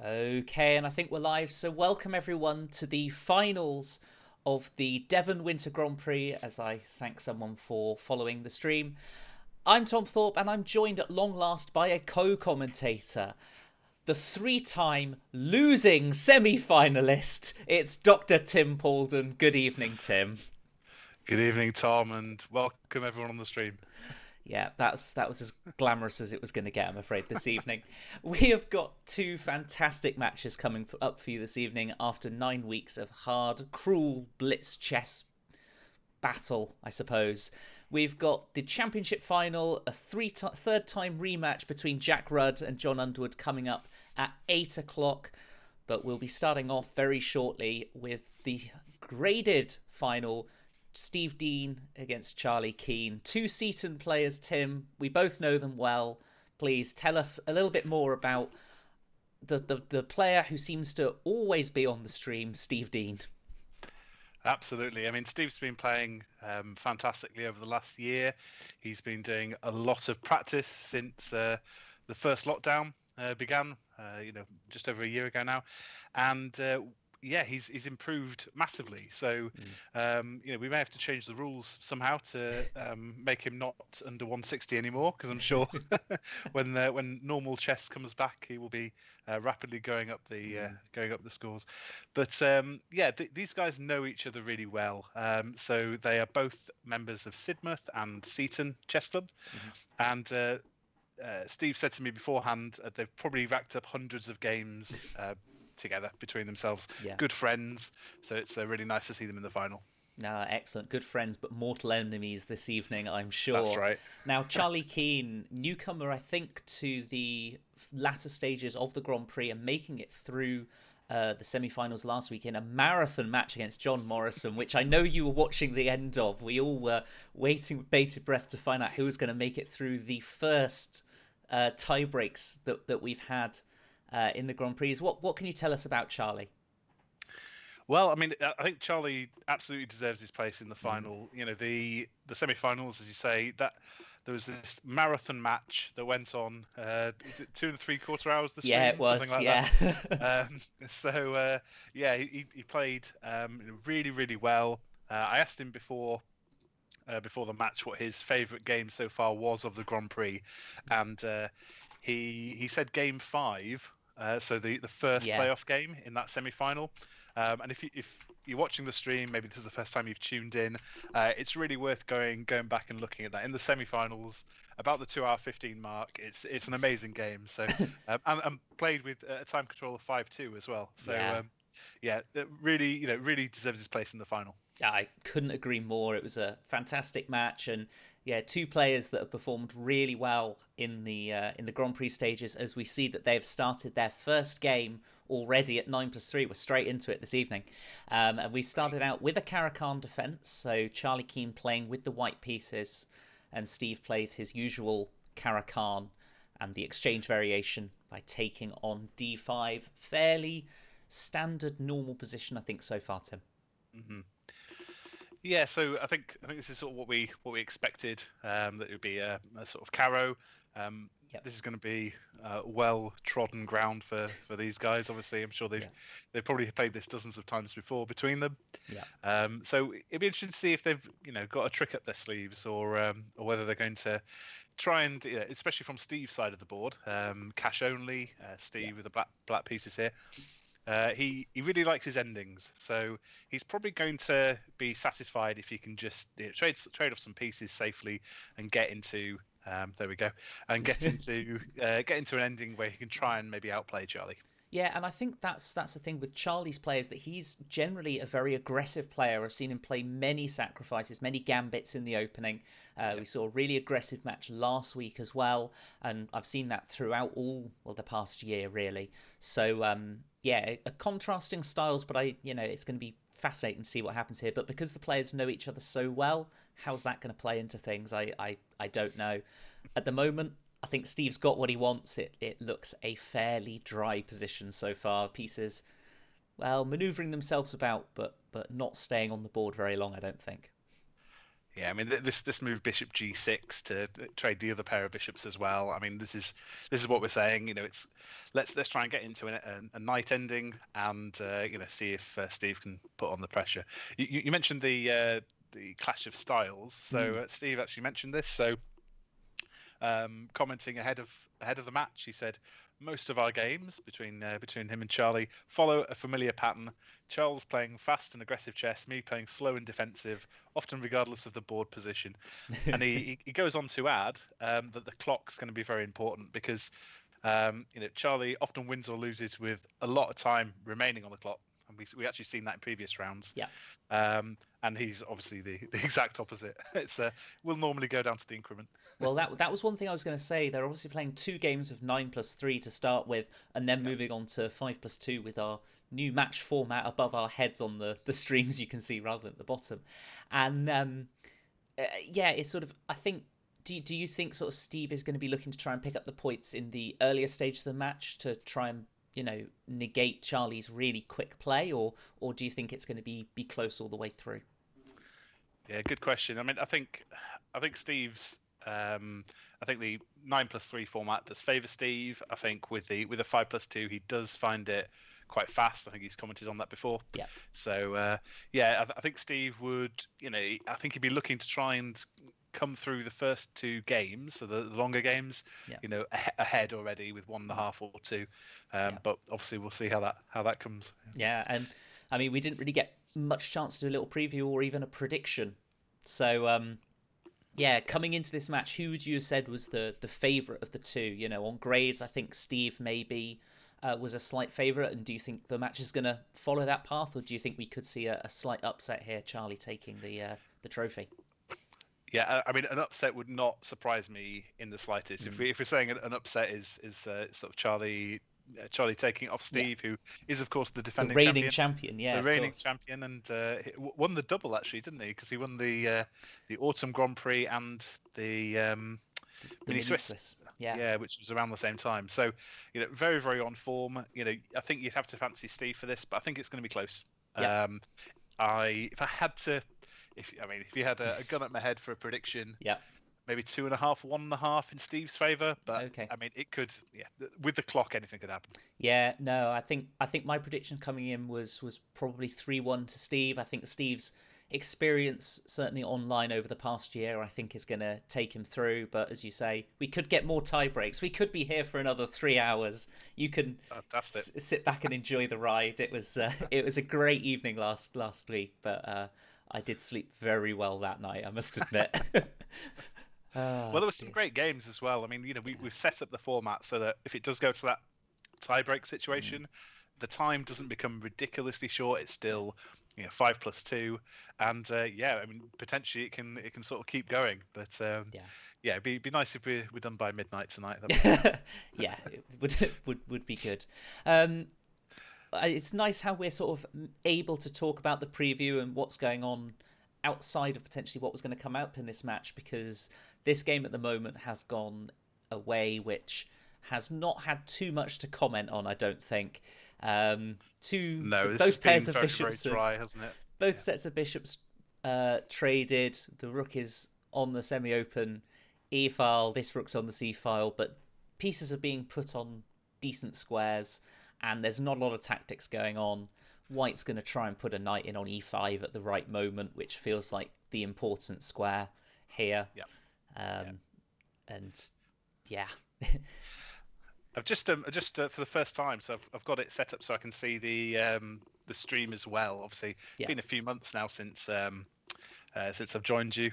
Okay, and I think we're live. So, welcome everyone to the finals of the Devon Winter Grand Prix. As I thank someone for following the stream, I'm Tom Thorpe, and I'm joined at long last by a co-commentator, the three-time losing semi-finalist. It's Dr. Tim Paulden. Good evening, Tim. Good evening, Tom, and welcome everyone on the stream. Yeah, that was as glamorous as it was going to get, I'm afraid, this evening. We have got two fantastic matches coming up for you this evening after 9 weeks of hard, cruel blitz chess battle, I suppose. We've got the championship final, a third time rematch between Jack Rudd and John Underwood coming up at 8 o'clock. But we'll be starting off very shortly with the graded final, Steve Dean against Charlie Keane. Two Seaton players, Tim. We both know them well. Please tell us a little bit more about the player who seems to always be on the stream, Steve Dean. Absolutely. I mean, Steve's been playing fantastically over the last year. He's been doing a lot of practice since the first lockdown began, just over a year ago now. And yeah, he's improved massively. So, Mm. we may have to change the rules somehow to make him not under 160 anymore, because I'm sure when normal chess comes back, he will be rapidly Mm. going up the scores. But yeah, these guys know each other really well. So they are both members of Sidmouth and Seaton Chess Club, Mm-hmm. and Steve said to me beforehand they've probably racked up hundreds of games together between themselves. Yeah. Good friends, so it's really nice to see them in the final. Excellent. Good friends, but mortal enemies this evening, I'm That's sure. right. Now, Charlie Keane, newcomer, I think, to the latter stages of the Grand Prix and making it through the semi finals last week in a marathon match against John Morrison, which I know you were watching the end of. We all were waiting with bated breath to find out who was going to make it through the first tie breaks that we've had in the Grand Prix. What can you tell us about Charlie? Well, I mean, I think Charlie absolutely deserves his place in the Mm. final. The semi-finals, as you say, that there was this marathon match that went on. Was it 2 and 3/4 hours the Yeah, it stream, something was. like that? Yeah. Um, so yeah, he played really really well. I asked him before the match what his favourite game so far was of the Grand Prix, and he said Game 5. So the first Yeah. playoff game in that semi-final. And if you're watching the stream, maybe this is the first time you've tuned in, it's really worth going back and looking at that. In the semi-finals, about the 2 hour 15 mark, it's an amazing game. So and played with a time control of 5-2 as well. So Yeah. yeah, it really really deserves his place in the final. I couldn't agree more. It was a fantastic match, and yeah, two players that have performed really well in the Grand Prix stages. As we see that they have started their first game already at 9+3. We're straight into it this evening, and we started out with a Caracan defense. So Charlie Keane playing with the white pieces, and Steve plays his usual Caracan, and the exchange variation by taking on D5. Fairly standard, normal position, I think, so far, Tim. hmm Yeah, so I think this is sort of what we expected. That it would be a sort of Caro. Um, Yep. this is going to be well trodden ground for these guys. Obviously, I'm sure they've Yeah. they've probably played this dozens of times before between them. Yeah. So it'd be interesting to see if they've got a trick up their sleeves, or whether they're going to try and especially from Steve's side of the board, cash only. Yeah. Steve with the black pieces here. He really likes his endings, so he's probably going to be satisfied if he can just trade off some pieces safely and get into there we go, and get into an ending where he can try and maybe outplay Charlie. Yeah, and I think that's the thing with Charlie's players, that he's generally a very aggressive player. I've seen him play many sacrifices, many gambits in the opening. We Yep. saw a really aggressive match last week as well, and I've seen that throughout the past year really. So yeah, contrasting styles, but it's going to be fascinating to see what happens here. But because the players know each other so well, how's that going to play into things? I don't know. At the moment, I think Steve's got what he wants. It looks a fairly dry position so far. Pieces, well, manoeuvring themselves about, but not staying on the board very long, I don't think. Yeah, I mean this move bishop g6 to trade the other pair of bishops as well. I mean this is what we're saying. It's let's try and get into a night ending and see if Steve can put on the pressure. You mentioned the clash of styles. So Mm. Steve actually mentioned this. So commenting ahead of the match, he said most of our games between him and Charlie follow a familiar pattern. Charles playing fast and aggressive chess, me playing slow and defensive, often regardless of the board position. And he goes on to add that the clock's going to be very important because Charlie often wins or loses with a lot of time remaining on the clock, and we actually seen that in previous rounds. Yeah. And he's obviously the exact opposite. It's will normally go down to the increment. Well, that was one thing I was going to say. They're obviously playing two games of 9+3 to start with, and then Yeah. moving on to 5+2 with our new match format above our heads on the streams you can see rather than at the bottom. And yeah, it's sort of, I think. Do you think sort of Steve is going to be looking to try and pick up the points in the earlier stage of the match to try and negate Charlie's really quick play, or do you think it's going to be close all the way through? Yeah, good question. I mean, I think Steve's. I think the 9+3 format does favour Steve. I think with the 5+2, he does find it quite fast. I think he's commented on that before. Yeah, So yeah, I think Steve would. I think he'd be looking to try and come through the first two games, so the longer games. yeah, Ahead already with 1.5 or two. yeah. But obviously, we'll see how that comes. Yeah, and I mean, we didn't really get much chance to do a little preview or even a prediction. So, yeah, coming into this match, who would you have said was the favourite of the two? On grades, I think Steve maybe was a slight favourite. And do you think the match is going to follow that path, or do you think we could see a slight upset here, Charlie taking the trophy? Yeah, I mean, an upset would not surprise me in the slightest. If Mm. we're saying an upset is sort of Charlie taking off Yeah, Steve, who is of course the the defending reigning champion, champion. Yeah, the of reigning course. champion, and won the double actually, didn't he? Because he won the Autumn Grand Prix and the The Mini mini Swiss, Swiss. Yeah, yeah, which was around the same time. So very very on form. I think you'd have to fancy Steve for this, but I think it's going to be close. yeah. Um, if I had to, if you had a gun at my head for a prediction, Yeah. maybe 2.5, 1.5 in Steve's favour. But Okay. I mean, it could, yeah, with the clock, anything could happen. Yeah, no, I think my prediction coming in was probably 3-1 to Steve. I think Steve's experience certainly online over the past year I think is going to take him through, but as you say, we could get more tie breaks. We could be here for another 3 hours. You can Fantastic. sit back and enjoy the ride. It was a great evening last week, but I did sleep very well that night, I must admit. Well, Ah, there were some dear. great games as well. I mean, we've set up the format so that if it does go to that tie-break Mm, situation, the time doesn't become ridiculously short. It's yeah. still 5+2, and yeah, I mean potentially it can sort of keep going. But Yeah. yeah, it'd be nice if we're done by midnight tonight. That'd be great. Yeah, it would be good. Um, it's nice how we're sort of able to talk about the preview and what's going on outside of potentially what was going to come out in this match, because this game at the moment has gone a way which has not had too much to comment on, I don't think. No, this has Both been pairs of very very bishops have dry, hasn't it? both Yeah. sets of bishops traded. The rook is on the semi-open e file. This rook's on the c file, but pieces are being put on decent squares, and there's not a lot of tactics going on. White's going to try and put a knight in on e5 at the right moment, which feels like the important square here. Yeah. Yeah. Um, and yeah, I've just for the first time, so I've got it set up so I can see the stream as well. Obviously, it's yeah, been a few months now since I've joined you.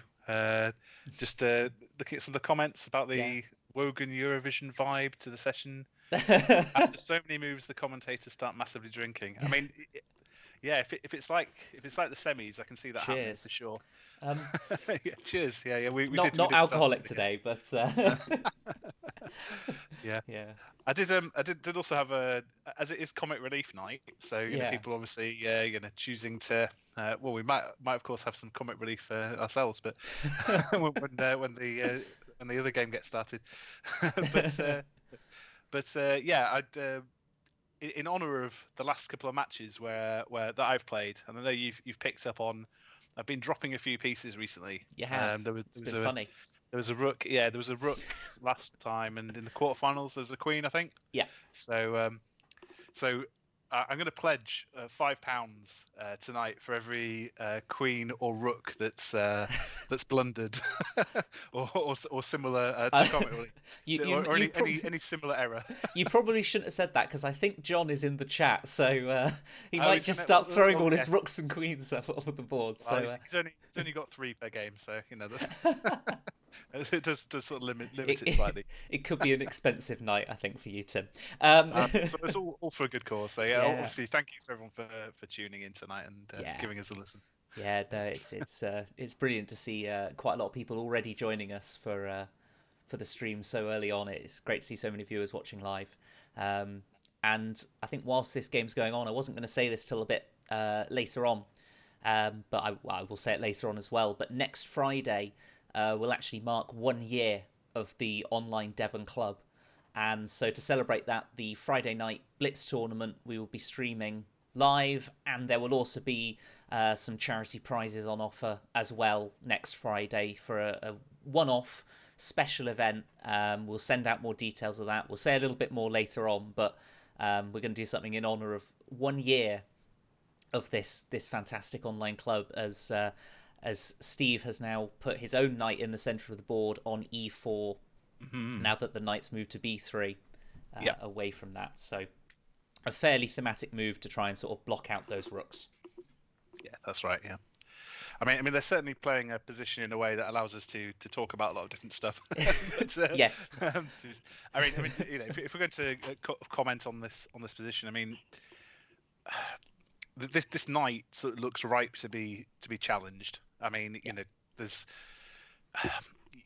Just looking at some of the comments about yeah. the Wogan Eurovision vibe to the session. After so many moves, the commentators start massively drinking. I mean, yeah, if it's like the semis, I can see that happening Cheers. for sure. Um, Yeah, cheers. Yeah, yeah, we not did we not did start alcoholic something here. today, but Yeah. yeah, I did also have as it is comic relief night, so yeah. people obviously choosing to well, we might of course have some comic relief ourselves, but when the other game gets started. but yeah, I'd in honor of the last couple of matches where that I've played, and I know you've picked up on I've been dropping a few pieces recently. You have. There was It's been funny. there was a rook. Yeah, there was a rook last time, and in the quarterfinals there was a queen, I think. Yeah. So so I'm going to pledge £5 tonight for every queen or rook that's blundered or similar. Uh, Can't really, you or you any similar error. you probably shouldn't have said that because I think John is in the chat, so he Oh, might he's in just it. start throwing Well, all yeah. his rooks and queens up on the board. Well, So he's only got 3 per game, so that's it does sort of limit it it slightly. it could be an expensive night, I think, for you, Tim. So it's all for a good cause. So yeah, Yeah, obviously, thank you for everyone for tuning in tonight and yeah. giving us a listen. Yeah, no, it's brilliant to see quite a lot of people already joining us for the stream so early on. It's great to see so many viewers watching live. Um, and I think whilst this game's going on, I wasn't going to say this till a bit later on, but I will say it later on as well. But next Friday will actually mark 1 year of the online Devon Club. And so to celebrate that, the Friday night Blitz tournament we will be streaming live, and there will also be some charity prizes on offer as well next Friday for a one-off special event. We'll send out more details of that. We'll say a little bit more later on, but we're going to do something in honor of 1 year of this fantastic online club as Steve has now put his own knight in the center of the board on e4 Mhm. now that the knight's moved to b3 Yeah, away from that. So a fairly thematic move to try and sort of block out those rooks. yeah, that's right. Yeah. I mean, they're certainly playing a position in a way that allows us to talk about a lot of different stuff. but, Yes. I mean, you know, if we're going to comment on this position, I mean, this knight sort of looks ripe to be challenged. I mean, Yeah. you know, there's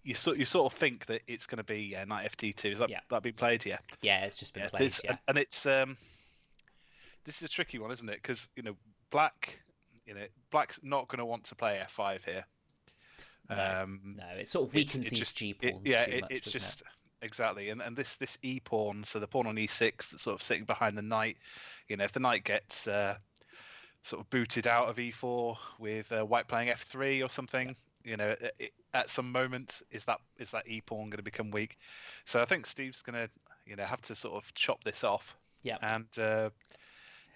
you sort of think that it's going to be knight ft2. Is Yeah. that been played? Yeah, Yeah. It's just been yeah. played. Yeah. And it's this is a tricky one, isn't it? Because you know, black's not going to want to play f5 here. No. Um, No. It sort of weakens these G pawns yeah, too much, it's doesn't it? just exactly, and this e pawn, so the pawn on e6 that's sort of sitting behind the knight. You know, if the knight gets sort of booted out of e4 with white playing f3 or Yeah. something, you know, at some moment is that e pawn going to become weak? So I think Steve's going to have to sort of chop this off. Yeah. And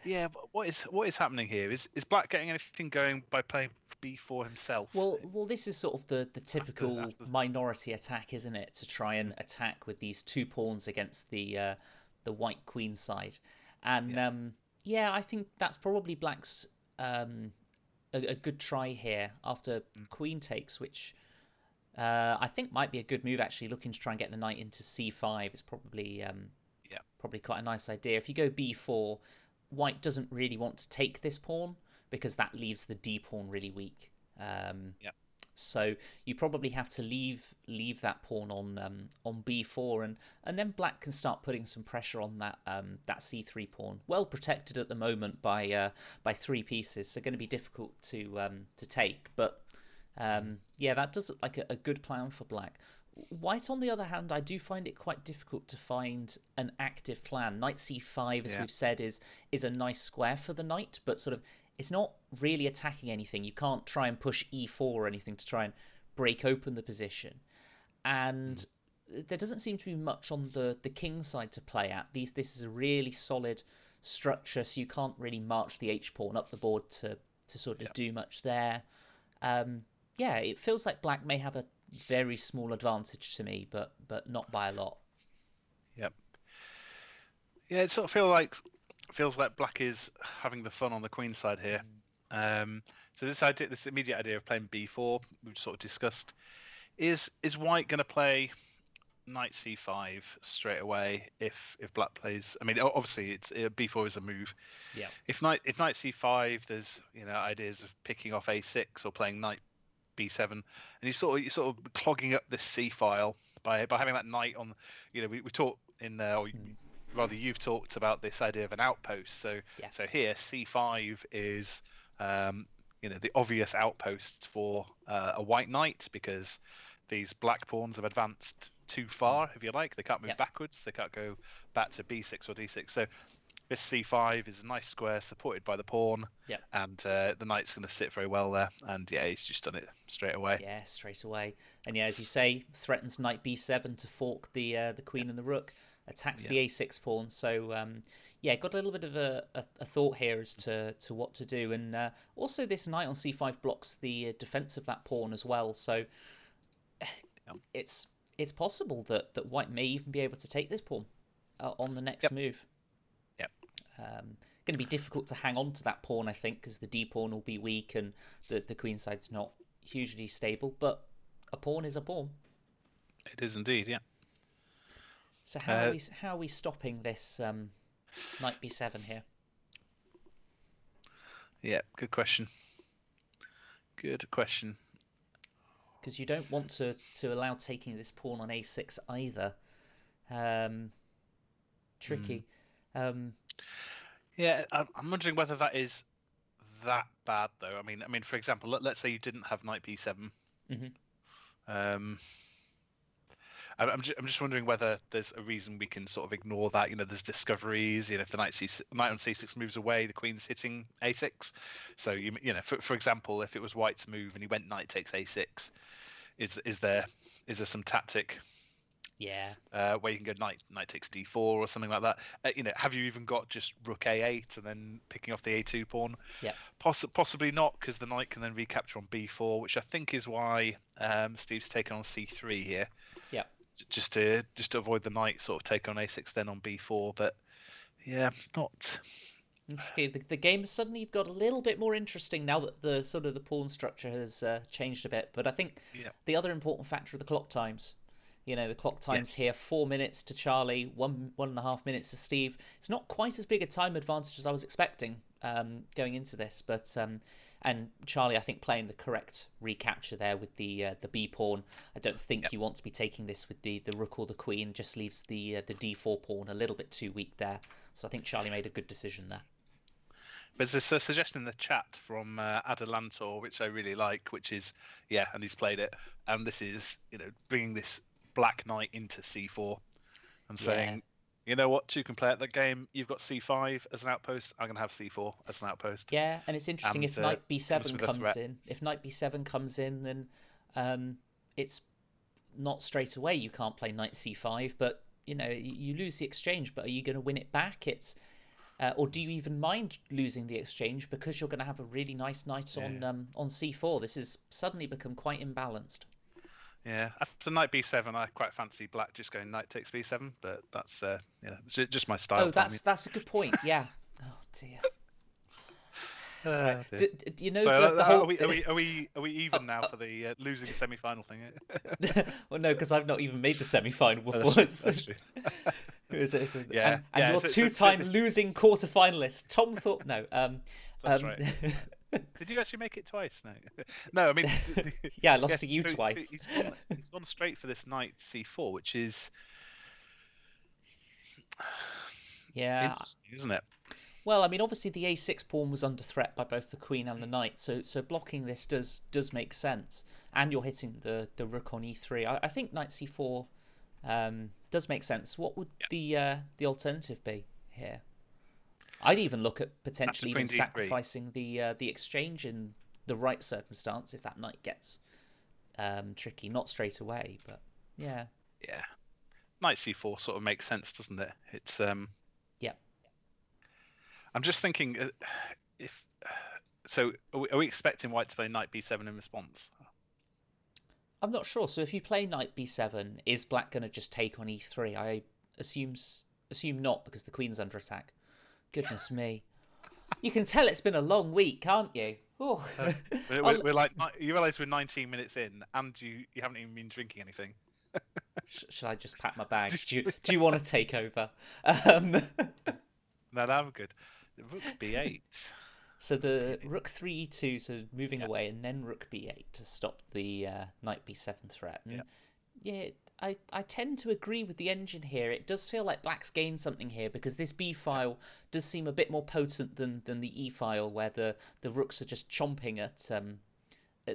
yeah, what is happening here? Is Black getting anything going by playing b4 himself? Well, this is sort of the typical After minority attack, isn't it? To try and attack with these two pawns against the white queen side, and yeah. yeah, I think that's probably Black's um, a good try here after Mm. queen takes, which I think might be a good move actually. Looking to try and get the knight into c5 is Yeah. probably quite a nice idea. If you go b4, white doesn't really want to take this pawn because that leaves the d pawn really weak. Um, Yeah. so you probably have to leave that pawn on b4, and then black can start putting some pressure on that c3 pawn. Well protected at the moment by 3 pieces, so going to be difficult to take. But yeah, that does look like a good plan for black. White, on the other hand, I do find it quite difficult to find an active plan. Knight c5, as Yeah. we've said, is a nice square for the knight, but sort of it's not really attacking anything. You can't try and push e4 or anything to try and break open the position. Mm. And there doesn't seem to be much on the king side to play at. This is a really solid structure, so you can't really march the h pawn up the board to sort Yeah. of do much there. Um, yeah, it feels like black may have a very small advantage to me, but not by a lot. Yeah. Yeah. It sort of feels like Black is having the fun on the queen side here. So this immediate idea of playing b4, we've sort of discussed. Is White going to play knight c5 straight away if Black plays? I mean, obviously b4 is a move. Yeah. If knight c5, there's ideas of picking off a6 or playing knight b7, and you're sort of clogging up this c file by having that knight on. You know, we talked in there, or Mm. rather, you've talked about this idea of an outpost. Yeah. So here c5 is the obvious outpost for a white knight because these black pawns have advanced too Mm. far, if you like. They can't move Yeah. backwards. They can't go back to b6 or d6. So this c5 is a nice square supported by the pawn, Yep. and the knight's going to sit very well there. And yeah, he's just done it straight away. Yeah, straight away. And yeah, as you say, threatens knight b7 to fork the Yeah, queen and the rook, attacks yeah, the a6 pawn. So yeah, got a little bit of a thought here as to what to do. And also this knight on c5 blocks the defense of that pawn as well. So yeah. it's it's possible that white may even be able to take this pawn on the next Yep, move. yep. Going to be difficult to hang on to that pawn, I think, because the d pawn will be weak and the queen side's not hugely stable. But a pawn is a pawn. It is indeed. Yeah. So Uh, how are we stopping this knight b7 here? yeah. Good question. Good question. Because you don't want to allow taking this pawn on a6 either. Um, Mm. tricky. Um, Yeah, I'm wondering whether that is that bad though. I mean, for example, let's say you didn't have knight b7. mhm. Um, I'm just wondering whether there's a reason we can sort of ignore that. There's discoveries. If the knight on c6 moves away, the queen's hitting a6. So for example, if it was white's move and he went knight takes a6, is there some tactic Yeah, where you can go knight takes d4 or something like that? Have you even got just rook a8 and then picking off the a2 pawn? yeah, Possibly not, because the knight can then recapture on b4, which I think is why Steve's taken on c3 here, yeah. just to avoid the knight sort of take on a6 then on b4. But yeah, not. Okay, the game has suddenly got a little bit more interesting now that the sort of the pawn structure has changed a bit. But I think Yeah. the other important factor are the clock times. The clock times Yes. here: 4 minutes to Charlie, 1.5 minutes to Steve. It's not quite as big a time advantage as I was expecting going into this, but and Charlie, I think, playing the correct recapture there with the B pawn. I don't think Yep. you want to be taking this with the rook or the queen. Just leaves the D4 pawn a little bit too weak there. So I think Charlie made a good decision there. There's this suggestion in the chat from Adelantor, which I really like, which is, yeah, and he's played it, and this is, bringing this black knight into c4 and Yeah, saying, you know what, two can play at that game. You've got c5 as an outpost. I'm gonna have c4 as an outpost, yeah, and it's interesting and if knight comes b7 with a comes threat. in. If knight b7 comes in, then it's not straight away. You can't play knight c5, but you lose the exchange. But are you going to win it back? Or do you even mind losing the exchange because you're going to have a really nice knight Yeah, on c4? This has suddenly become quite imbalanced. yeah. After knight b7, I quite fancy black just going knight takes b7, but that's it's just my style, Oh, Tom. that's a good point. Yeah. Oh dear. Right. Dear. Do you know So the are whole? we are we are we are we Oh, even now oh. for the losing semi-final thing? Well, no, because I've not even made the semi-final Oh, before. that's true. That's true. Yeah, And yeah. you're two-time losing quarter-finalist, Tom Thorpe. No, That's um, right. Did you actually make it twice? No, no. I mean, yeah, I lost yes. to you So twice. he's gone straight for this knight c4, which is Yeah. interesting, isn't it? Well, I mean, obviously the a6 pawn was under threat by both the queen and the knight, so blocking this does make sense. And you're hitting the rook on e3. I think knight c4 does make sense. What would Yeah. the alternative be here? I'd even look at After potentially even queen d3. sacrificing the exchange in the right circumstance if that knight gets tricky. Not straight away, but yeah, Yeah, knight c4 sort of makes sense, doesn't it? It's yeah. I'm just thinking if so, are we expecting white to play knight b7 in response? I'm not sure. So if you play knight b7, is black going to just take on e3? I assume not because the queen's under attack. Goodness me. You can tell it's been a long week, can't you? Oh. Uh, we're, I'll, we're like you realize we're 19 minutes in and you haven't even been drinking anything. shall I just pack my bags? Did Do you you- do you want to take over? Um, No, I'm good. Rook b8. so Rook the b8. rook 3 e2, so moving Yeah, away, and then rook b8 to stop the knight b7 threat. yeah. And yeah, I tend to agree with the engine here. It does feel like black's gained something here because this b Yeah. file does seem a bit more potent than the e file, where the rooks are just chomping at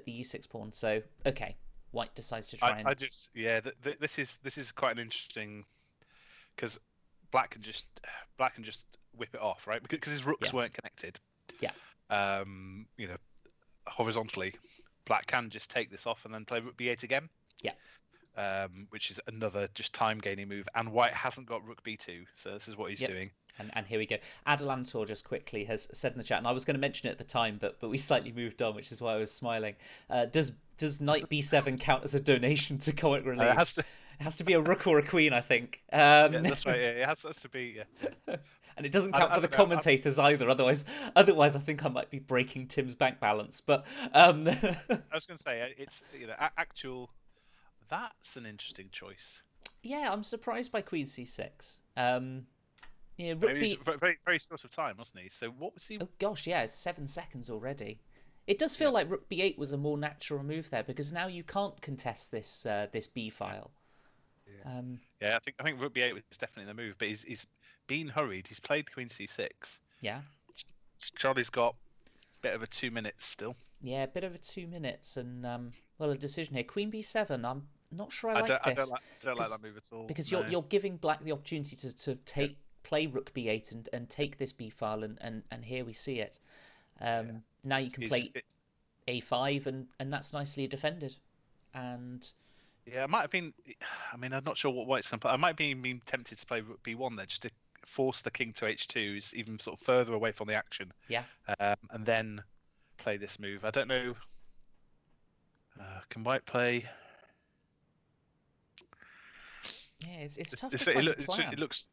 the e6 pawn. So okay, white decides to I, try and I just yeah. This is quite an interesting because Black can just whip it off, right? Because his rooks Yeah, weren't connected. yeah, You know, horizontally, Black can just take this off and then play rook b8 again, yeah. which is another just time gaining move. And White hasn't got rook b2, so this is what he's Yep. doing. And here we go. Adelantor just quickly has said in the chat, and I was going to mention it at the time, but we slightly moved on, which is why I was smiling. Does knight b7 count as a donation to Comic It Relief? has to. It has to be a rook or a queen, I think. Yeah, that's right. Yeah, it has to be. Yeah, yeah. And it doesn't count I for the don't know. commentators either. Otherwise, I think I might be breaking Tim's bank balance. But I was going to say it's actual. That's an interesting choice. yeah, I'm surprised by Queen c6. Yeah, I rook mean, he's b. very very short of time, wasn't he? So what was he? Oh gosh, yeah, it's 7 seconds already. It does feel Yeah, like rook b8 was a more natural move there because now you can't contest this b yeah, file. yeah. Um, Yeah, I think rook b8 was definitely the move, but he's been hurried. He's played queen c6. yeah, Charlie's got a bit of a 2 minutes still. yeah, a bit over 2 minutes and well, a decision here. Queen b7. I'm not sure I I like don't I this don't like because that move at all. because you're No. you're giving black the opportunity to Yeah, take play rook b8 and take this b file and here we see it. yeah. Now you can He's just play a5 and that's nicely defended. And yeah. It might have been. I mean, I'm not sure what White's going to play. I might be been tempted to play rook b1 there, just to force the king to h2, is even sort of further away from the action, yeah, and then play this move. I don't know. Can White play? yeah, it's tough to This, find a it plan. looks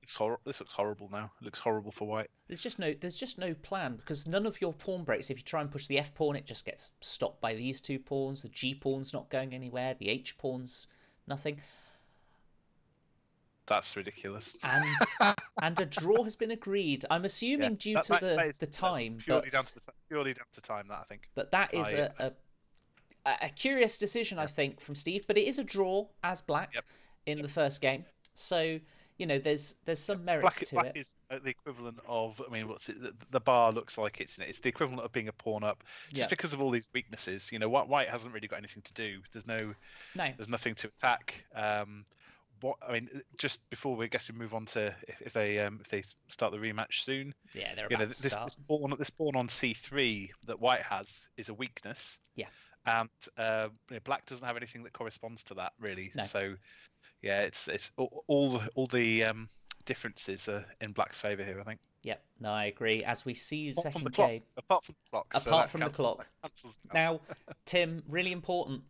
This looks horrible now. It looks horrible for White. There's just no plan because none of your pawn breaks. If you try and push the f pawn, it just gets stopped by these two pawns. The g pawn's not going anywhere. The h pawn's nothing. That's ridiculous. And and a draw has been agreed. I'm Yeah, assuming due to the that's time, purely down to purely down to time. That I think. but that is I a curious decision I Yeah. think from Steve. But it is a draw as black Yep. in Yep. the first game, so there's Yep. some merits to Black it. is the equivalent of. I mean, what's it? The bar looks like it's the equivalent of being a pawn up, just Yeah, because of all these weaknesses. White hasn't really got anything to do. no, There's nothing to attack. What I mean, just before we move on to if they start the rematch soon. yeah, they're about to start. This pawn on c3 that White has is a weakness, Yeah, and Black doesn't have anything that corresponds to that really. no. So yeah, it's all the differences are in Black's favour here, I think. Yep, no, I agree. As we see the Apart from the second clock, game, apart from the clock, so apart that from the that clock. cancels out. Now, Tim, really important.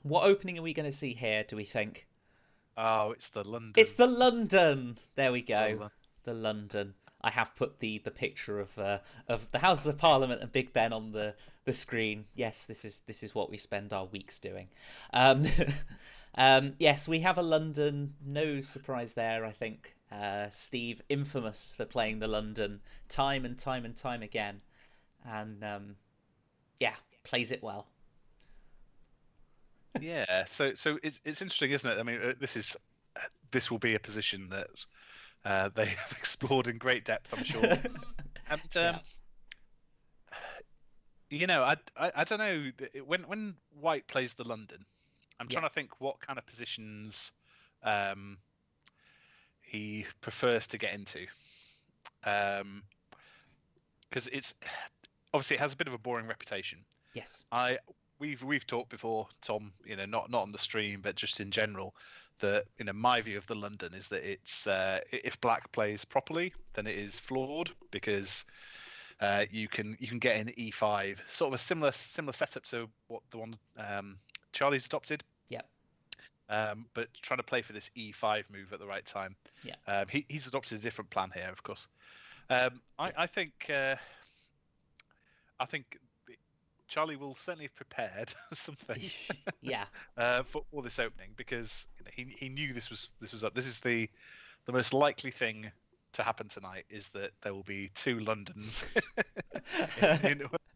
What opening are we going to see here, do we think? Oh, it's the London. It's the London! There we It's the go. The London. I have put the picture of the Houses of Parliament and Big Ben on the screen. Yes, this is what we spend our weeks doing. Um, yes, we have a London. No surprise there, I think. Steve, infamous for playing the London time and time and time again. And yeah, plays it well. Yeah, so it's interesting, isn't it? I mean, this will be a position that they have explored in great depth, I'm sure. And Yeah. I don't know when White plays the London, I'm Yeah. trying to think what kind of positions he prefers to get into, because it's obviously it has a bit of a boring reputation. Yes. We've talked before, Tom. Not on the stream, but just in general, that my view of the London is that it's if Black plays properly, then it is flawed because you can get in e5, sort of a similar setup to what the one Charlie's adopted. Yeah. But trying to play for this e5 move at the right time. Yeah. He's adopted a different plan here, of course. I think Charlie will certainly have prepared something Yeah. for this opening, because he knew this was up. This is the most likely thing to happen tonight, is that there will be two Londons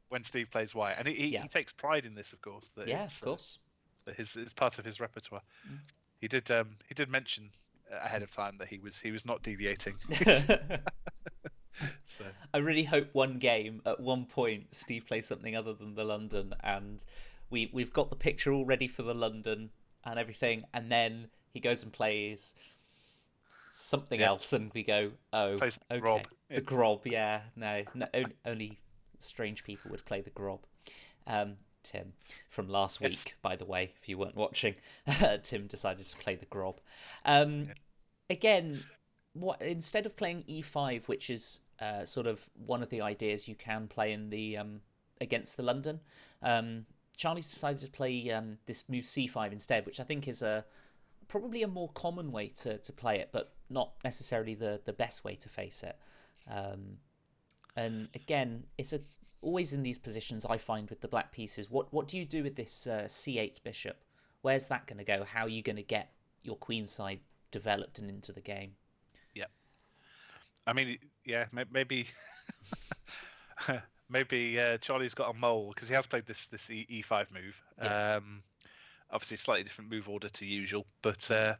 when Steve plays White, and he Yeah. takes pride in this, of course. That Yeah, of course. it's part of his repertoire. Mm. He did mention ahead of time that he was not deviating. So I really hope one game at one point Steve plays something other than the London, and we've got the picture all ready for the London and everything, and then he goes and plays something Yeah, else, and we go, oh, plays the okay, Grob. the Yeah, Grob. Yeah, no, no, only strange people would play the Grob. Um, Tim from last yes. week, by the way, if you weren't watching, Tim decided to play the Grob. Um, Yeah. Again, what instead of playing e5, which is sort of one of the ideas you can play in the against the London, um, Charlie's decided to play this move c5 instead, which I think is a probably a more common way to play it, but not necessarily the best way to face it. Um, and again, it's a always in these positions I find with the black pieces. What do you do with this c8 bishop? Where's that going to go? How are you going to get your queen side developed and into the game? Yeah. I mean, yeah, maybe maybe Charlie's got a mole because he has played this E5 move. Yes. Obviously, slightly different move order to usual, but Mm.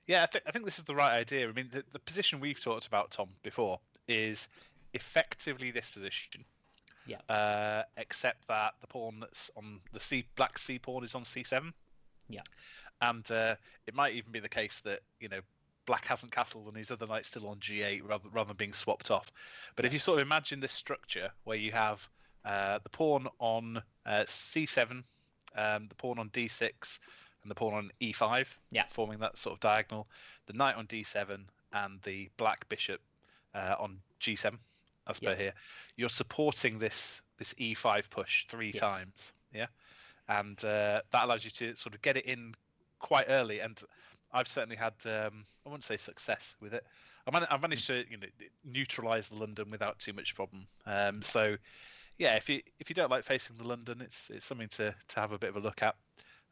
yeah, I think this is the right idea. I mean, the position we've talked about, Tom, before is effectively this position, Yeah. except that the pawn that's on the C black C pawn is on C7, Yeah. and it might even be the case that black hasn't castled and his other knight's still on G8 rather than being swapped off. But Yeah. if you sort of imagine this structure where you have the pawn on C7, the pawn on D6, and the pawn on E5, Yeah. forming that sort of diagonal, the knight on D7, and the black bishop on G7, as Yeah. per here, you're supporting this E5 push three Yes. times. Yeah, and that allows you to sort of get it in quite early. And I've certainly had I wouldn't say success with it. I've Mm. managed to neutralize the London without too much problem. So yeah, if you don't like facing the London, it's something to have a bit of a look at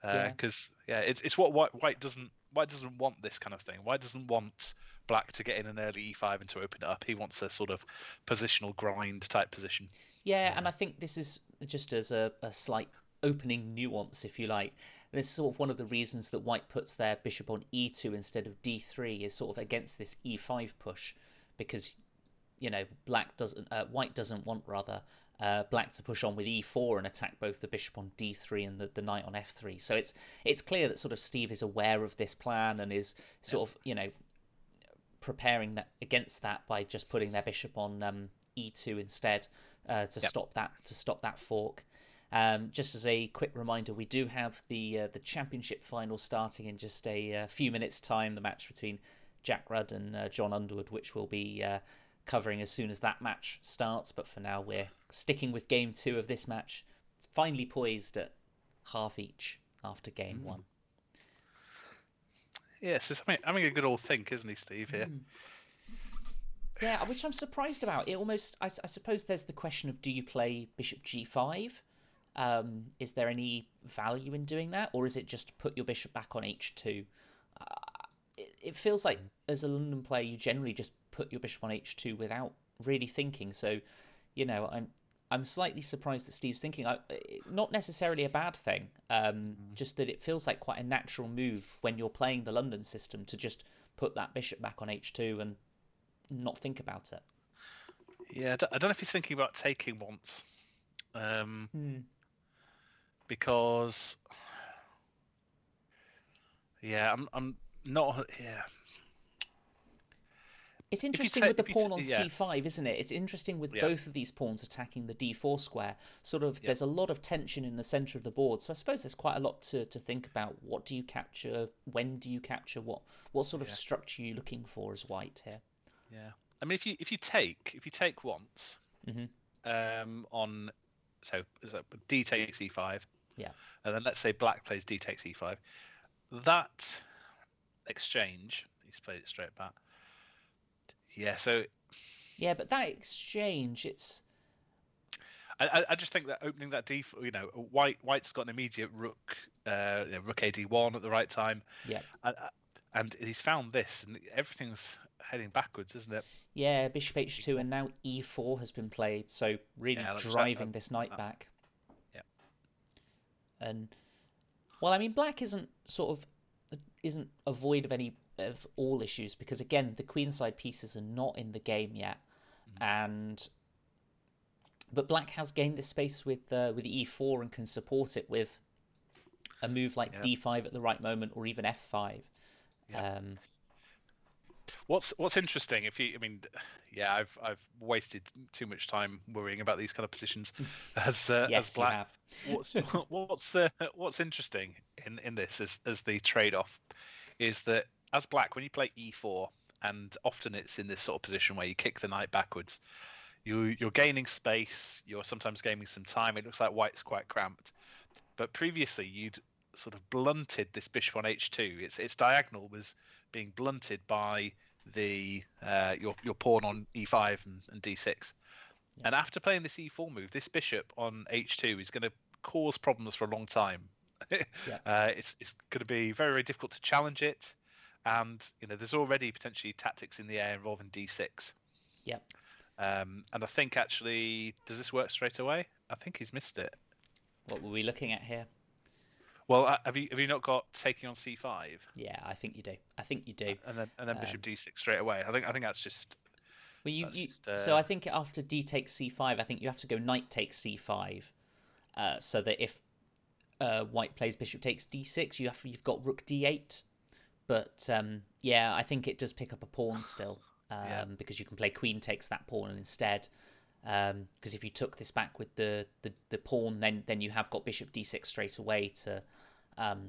Yeah. because yeah, it's what white doesn't want this kind of thing. White doesn't want black to get in an early e5 and to open it up. He wants a sort of positional grind type position. Yeah, and I think this is just as a slight opening nuance, if you like. This is sort of one of the reasons that White puts their bishop on e2 instead of d3 is sort of against this e5 push, because White doesn't want rather Black to push on with e4 and attack both the bishop on d3 and the knight on f3. So it's clear that sort of Steve is aware of this plan and is Yeah, sort of preparing that against that by just putting their bishop on e2 instead to yeah. stop that fork. Just as a quick reminder, we do have the championship final starting in just a few minutes' time. The match between Jack Rudd and John Underwood, which we'll be covering as soon as that match starts. But for now, we're sticking with game two of this match. It's finally poised at half each after game Mm. one. Yes, it's having a good old think, isn't he, Steve? Here. Mm. Yeah, which I'm surprised about. It almost, I suppose, there's the question of do you play Bishop G5? Is there any value in doing that, or is it just put your bishop back on H2? Uh, it feels like as a London player, you generally just put your bishop on H2 without really thinking. So, I'm slightly surprised that Steve's thinking. Not necessarily a bad thing. Mm. Just that it feels like quite a natural move when you're playing the London system to just put that bishop back on H2 and not think about it. Yeah, I don't know if he's thinking about taking once, um, Hmm. because yeah, I'm not. Yeah, It's if you interesting take, with the pawn on yeah, c5, isn't it? It's interesting with yeah, both of these pawns attacking the d4 square. Sort of, yeah, there's a lot of tension in the center of the board. So I suppose there's quite a lot to think about. What do you capture? When do you capture? What sort of yeah, structure are you looking for as white here? yeah. I mean, if you take once, Hmm. on so D takes E5, Yeah. and then let's say Black plays D takes E5. That exchange, he's played it straight back. Yeah, so Yeah, but that exchange, it's I just think that opening that D, White's got an immediate rook, rook AD1 at the right time, yeah. and, and he's found this, and everything's heading backwards, isn't it? Yeah, bishop h2 Equal. and now e4 has been played, so really Yeah, driving this like knight that. back. Yeah, And well, I mean, black isn't avoid of any of all issues because again, the queenside pieces are not in the game yet, mhm, and but black has gained this space with e4 and can support it with a move like yeah, d5 at the right moment or even f5. yeah. Um, What's interesting, if you, I mean, yeah, I've wasted too much time worrying about these kind of positions as Yes, you black. have. What's what's interesting in this as the trade-off is that as black, when you play e4, and often it's in this sort of position where you kick the knight backwards, you're gaining space. You're sometimes gaining some time. It looks like white's quite cramped, but previously you'd sort of blunted this bishop on h2. Its diagonal was being blunted by the your pawn on e5 and d6. Yeah, And after playing this e4 move, this bishop on h2 is going to cause problems for a long time. yeah, It's going to be very, very difficult to challenge it, and there's already potentially tactics in the air involving d6. yeah. And I think actually, does this work straight away? I think he's missed it. What were we looking at here? Well, have you not got taking on c5 Yeah, I think you do. I think you do. and then bishop Um, d6 straight away? I think well, that's just so I think after d takes c5, I think you have to go knight takes c5, so that if white plays bishop takes d6, you've got rook d8. But yeah, I think it does pick up a pawn still, yeah. because you can play queen takes that pawn instead. Because if you took this back with the pawn, then you have got bishop d6 straight away to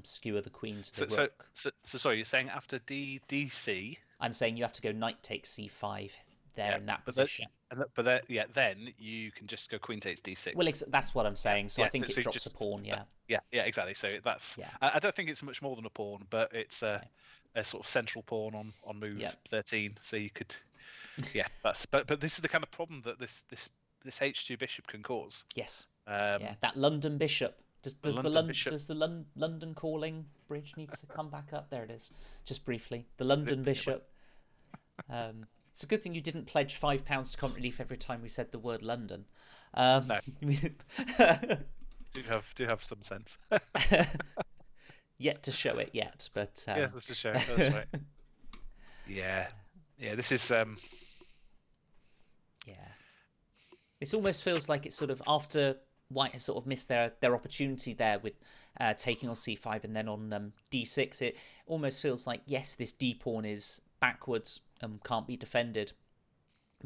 skewer the queen to the So so rook. so sorry, you're saying after DC, I'm saying you have to go knight takes c5 there yeah, in that but that position. but that yeah, then you can just go queen takes Well, d6. that's what I'm Yeah, saying. So I yeah. So, think it so you drops a just pawn. Yeah, yeah, exactly. So that's yeah, I don't think it's much more than a pawn, but it's okay, a sort of central pawn on yeah, move 13. So you could yeah, that's but this is the kind of problem that this h2 bishop can cause. yes, yeah. Um, That London bishop. the London bishop. Does the London calling bridge need to come back up? There it is. Just briefly, the London Yeah, bishop. It's a good thing you didn't pledge £5 to Comp Relief every time we said the word London. Um, no, do have some sense. yet to show it yet, but Yeah, that's a show. That's right. Yeah, yeah. This is yeah, this almost feels like it's sort of after White has sort of missed their opportunity there with taking on c5 and then on d6. It almost feels like yes, this d pawn is backwards and can't be defended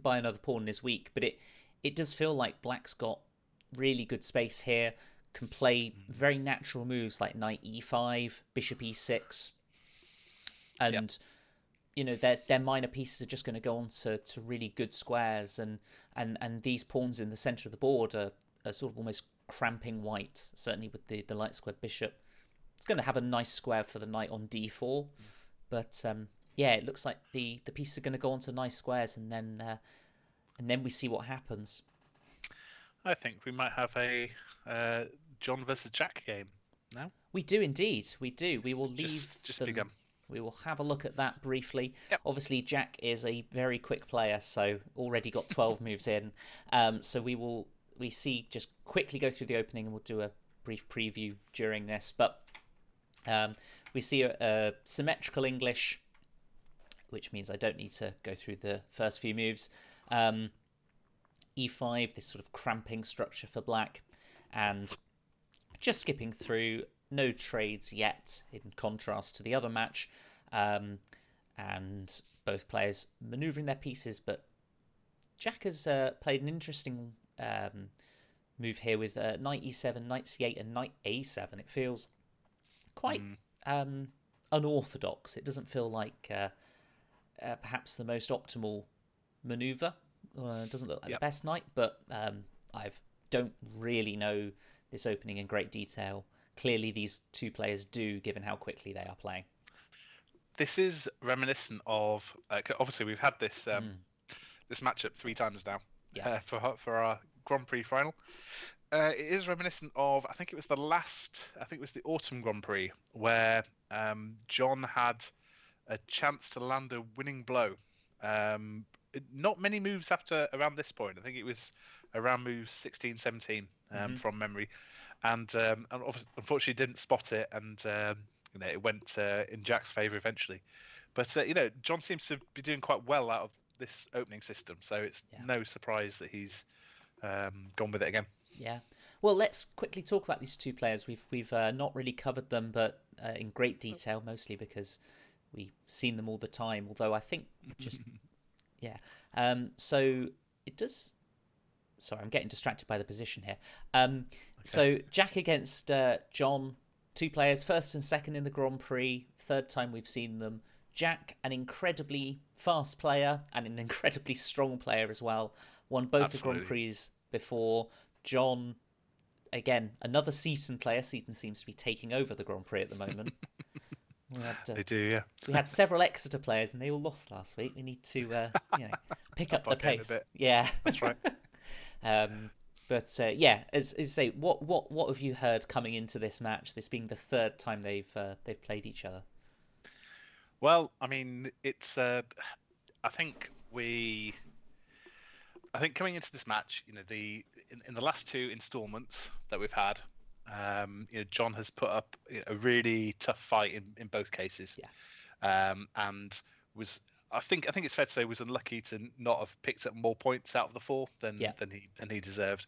by another pawn and is weak, but it does feel like Black's got really good space here. Can play very natural moves like knight e5, bishop e6, yeah. and their minor pieces are just going to go on to really good squares, and these pawns in the center of the board are sort of almost cramping white, certainly with the light square bishop. It's going to have a nice square for the knight on d4, but yeah, it looks like the pieces are going to go on to nice squares, and then we see what happens. I think we might have a uh, John versus Jack game now. We do indeed. We do. We will leave Just them. begun. We will have a look at that briefly. Yep. Obviously, Jack is a very quick player, so already got 12 moves in. So we see just quickly go through the opening, and we'll do a brief preview during this. But um, we see a symmetrical English, which means I don't need to go through the first few moves. Um, E5, this sort of cramping structure for black, and just skipping through, no trades yet, in contrast to the other match, um, and both players manoeuvring their pieces. But Jack has played an interesting move here with knight e7, knight c8, and knight a7. It feels quite Mm, um, unorthodox. It doesn't feel like perhaps the most optimal maneuver. It doesn't look like the yep. best knight, but I don't really know this opening in great detail. Clearly, these two players do, given how quickly they are playing. This is reminiscent of obviously we've had Mm, this matchup 3 times now yeah. for our Grand Prix final. It is reminiscent of, I think it was I think it was the Autumn Grand Prix where John had a chance to land a winning blow. Not many moves after around this point. I think it was around moves 16, 17 Hmm. from memory, and unfortunately didn't spot it, and it went in Jack's favour eventually. But John seems to be doing quite well out of this opening system, so it's Yeah. no surprise that he's gone with it again. Yeah. Well, let's quickly talk about these two players. We've not really covered them, but in great detail, mostly because we've seen them all the time. Although I think just yeah. So it does. Sorry, I'm getting distracted by the position here. Okay, So Jack against John, two players, first and second in the Grand Prix. Third time we've seen them. Jack, an incredibly fast player and an incredibly strong player as well. Won both the Grand absolutely. Prix before. John, again, another Seaton player. Seaton seems to be taking over the Grand Prix at the moment. We had They do, yeah. we had several Exeter players and they all lost last week. We need to pick up Up the our game a pace. bit. Yeah. That's right. Um, but yeah, as say, what have you heard coming into this match? This being the third time they've played each other. Well, I mean, it's. I think we. I think coming into this match, in the last two installments that we've had, John has put up a really tough fight in both cases, Yeah, and was I think it's fair to say was unlucky to not have picked up more points out of the four yeah, than he deserved.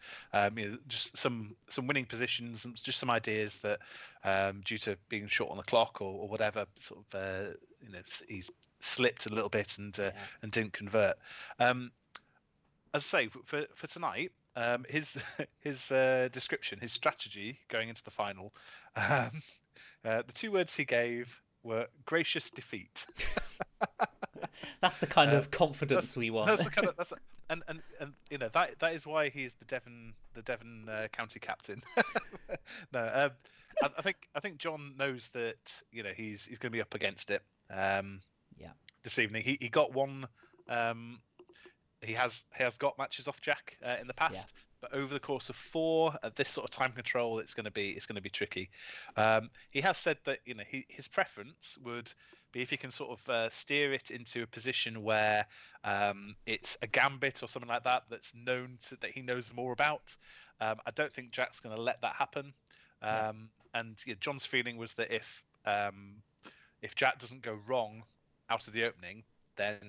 Just some winning positions, just some ideas that due to being short on the clock or whatever, sort of he's slipped a little bit yeah. and didn't convert. Um, as I say, for tonight, his description, his strategy going into the final, um, the two words he gave were gracious defeat. That's the kind Uh, of confidence we want. that's the kind of that's the, and that is why he is the Devon county captain. No, I think John knows that he's going to be up against it Yeah, this evening. He got one. Um, he has got matches off Jack in the yeah, past, but over the course of four at this sort of time control, it's going to be tricky. He has said that his preference would be if he can sort of steer it into a position where it's a gambit or something like that that's that he knows more about. I don't think Jack's going to let that happen. yeah. And John's feeling was that if Jack doesn't go wrong out of the opening, then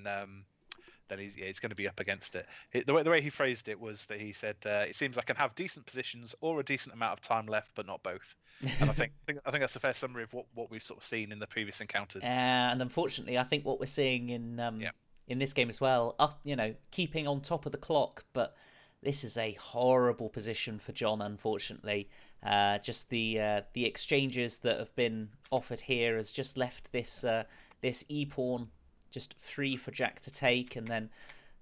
he's going to be up against it. The way he phrased it was that he said, "It seems I can have decent positions or a decent amount of time left, but not both." And I think that's a fair summary of what we've sort of seen in the previous encounters. And unfortunately, I think what we're seeing Yeah, in this game as well, up keeping on top of the clock, but this is a horrible position for John. Unfortunately, just the exchanges that have been offered here has just left this e pawn just free for Jack to take, and then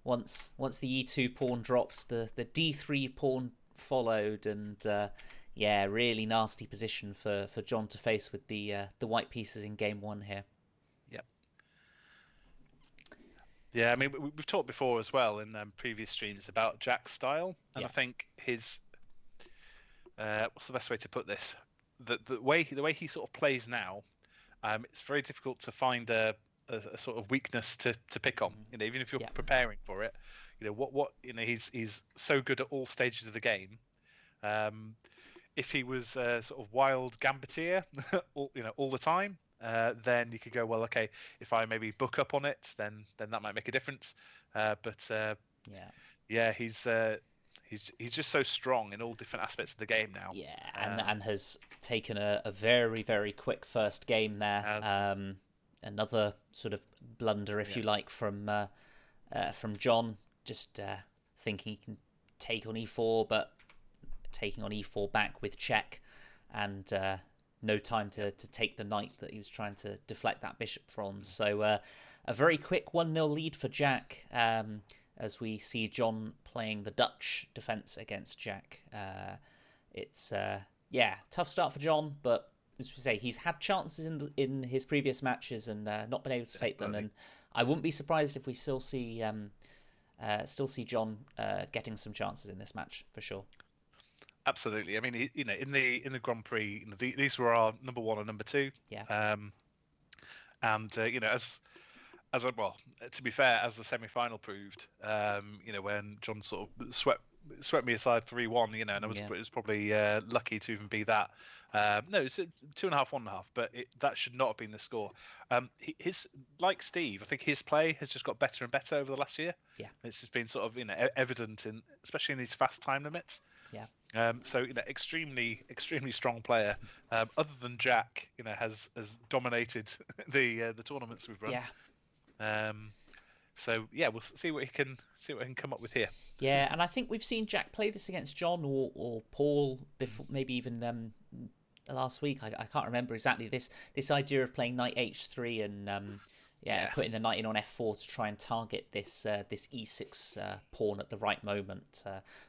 once the e2 pawn dropped, the d3 pawn followed, and yeah, really nasty position for John to face with the white pieces in game one here. yeah, yeah. I mean, we've talked before as well in previous streams about Jack's style, and I Yeah, think his what's the best way to put this? The way he sort of plays now, it's very difficult to find a sort of weakness to pick on. Even if you're yeah, preparing for it, he's so good at all stages of the game. Um, if he was sort of wild gambitier, all the time, then you could go, well, okay, if I maybe book up on it, then that might make a difference. But yeah. yeah, he's just so strong in all different aspects of the game now. Yeah, Um, and has taken a very, very quick first game there. as Another sort of blunder, if Yeah, you like, from John, just thinking he can take on e4, but taking on e4 back with check, and no time yeah, to take the knight that he was trying to deflect that bishop from. So a very quick 1-0 lead for Jack, as we see John playing the Dutch defense against Jack. It's yeah, tough start for John, but as we say, he's had chances in his previous matches and not been able to take them. definitely. And I wouldn't be surprised if we still see John getting some chances in this match for sure. Absolutely. I mean, in the Grand Prix, these were our number one and number two. Yeah, Um, and well, to be fair, as the semi-final proved, when John sort of swept me aside 3-1, and Yeah, it was probably lucky to even be that. No, it's 2.5, 1.5, but that should not have been the score. His like Steve, I think his play has just got better and better over the last year. yeah, It's just been sort of evident in especially in these fast time limits. yeah. So extremely extremely strong player. Other than Jack, has dominated the tournaments we've run. Yeah, Um, so yeah, we'll see what he can come up with here. yeah, and I think we've seen Jack play this against John or Paul before, maybe even last week. I can't remember exactly this idea of playing knight h3 and yeah, Yeah, putting the knight in on f4 to try and target this e6 pawn at the right moment.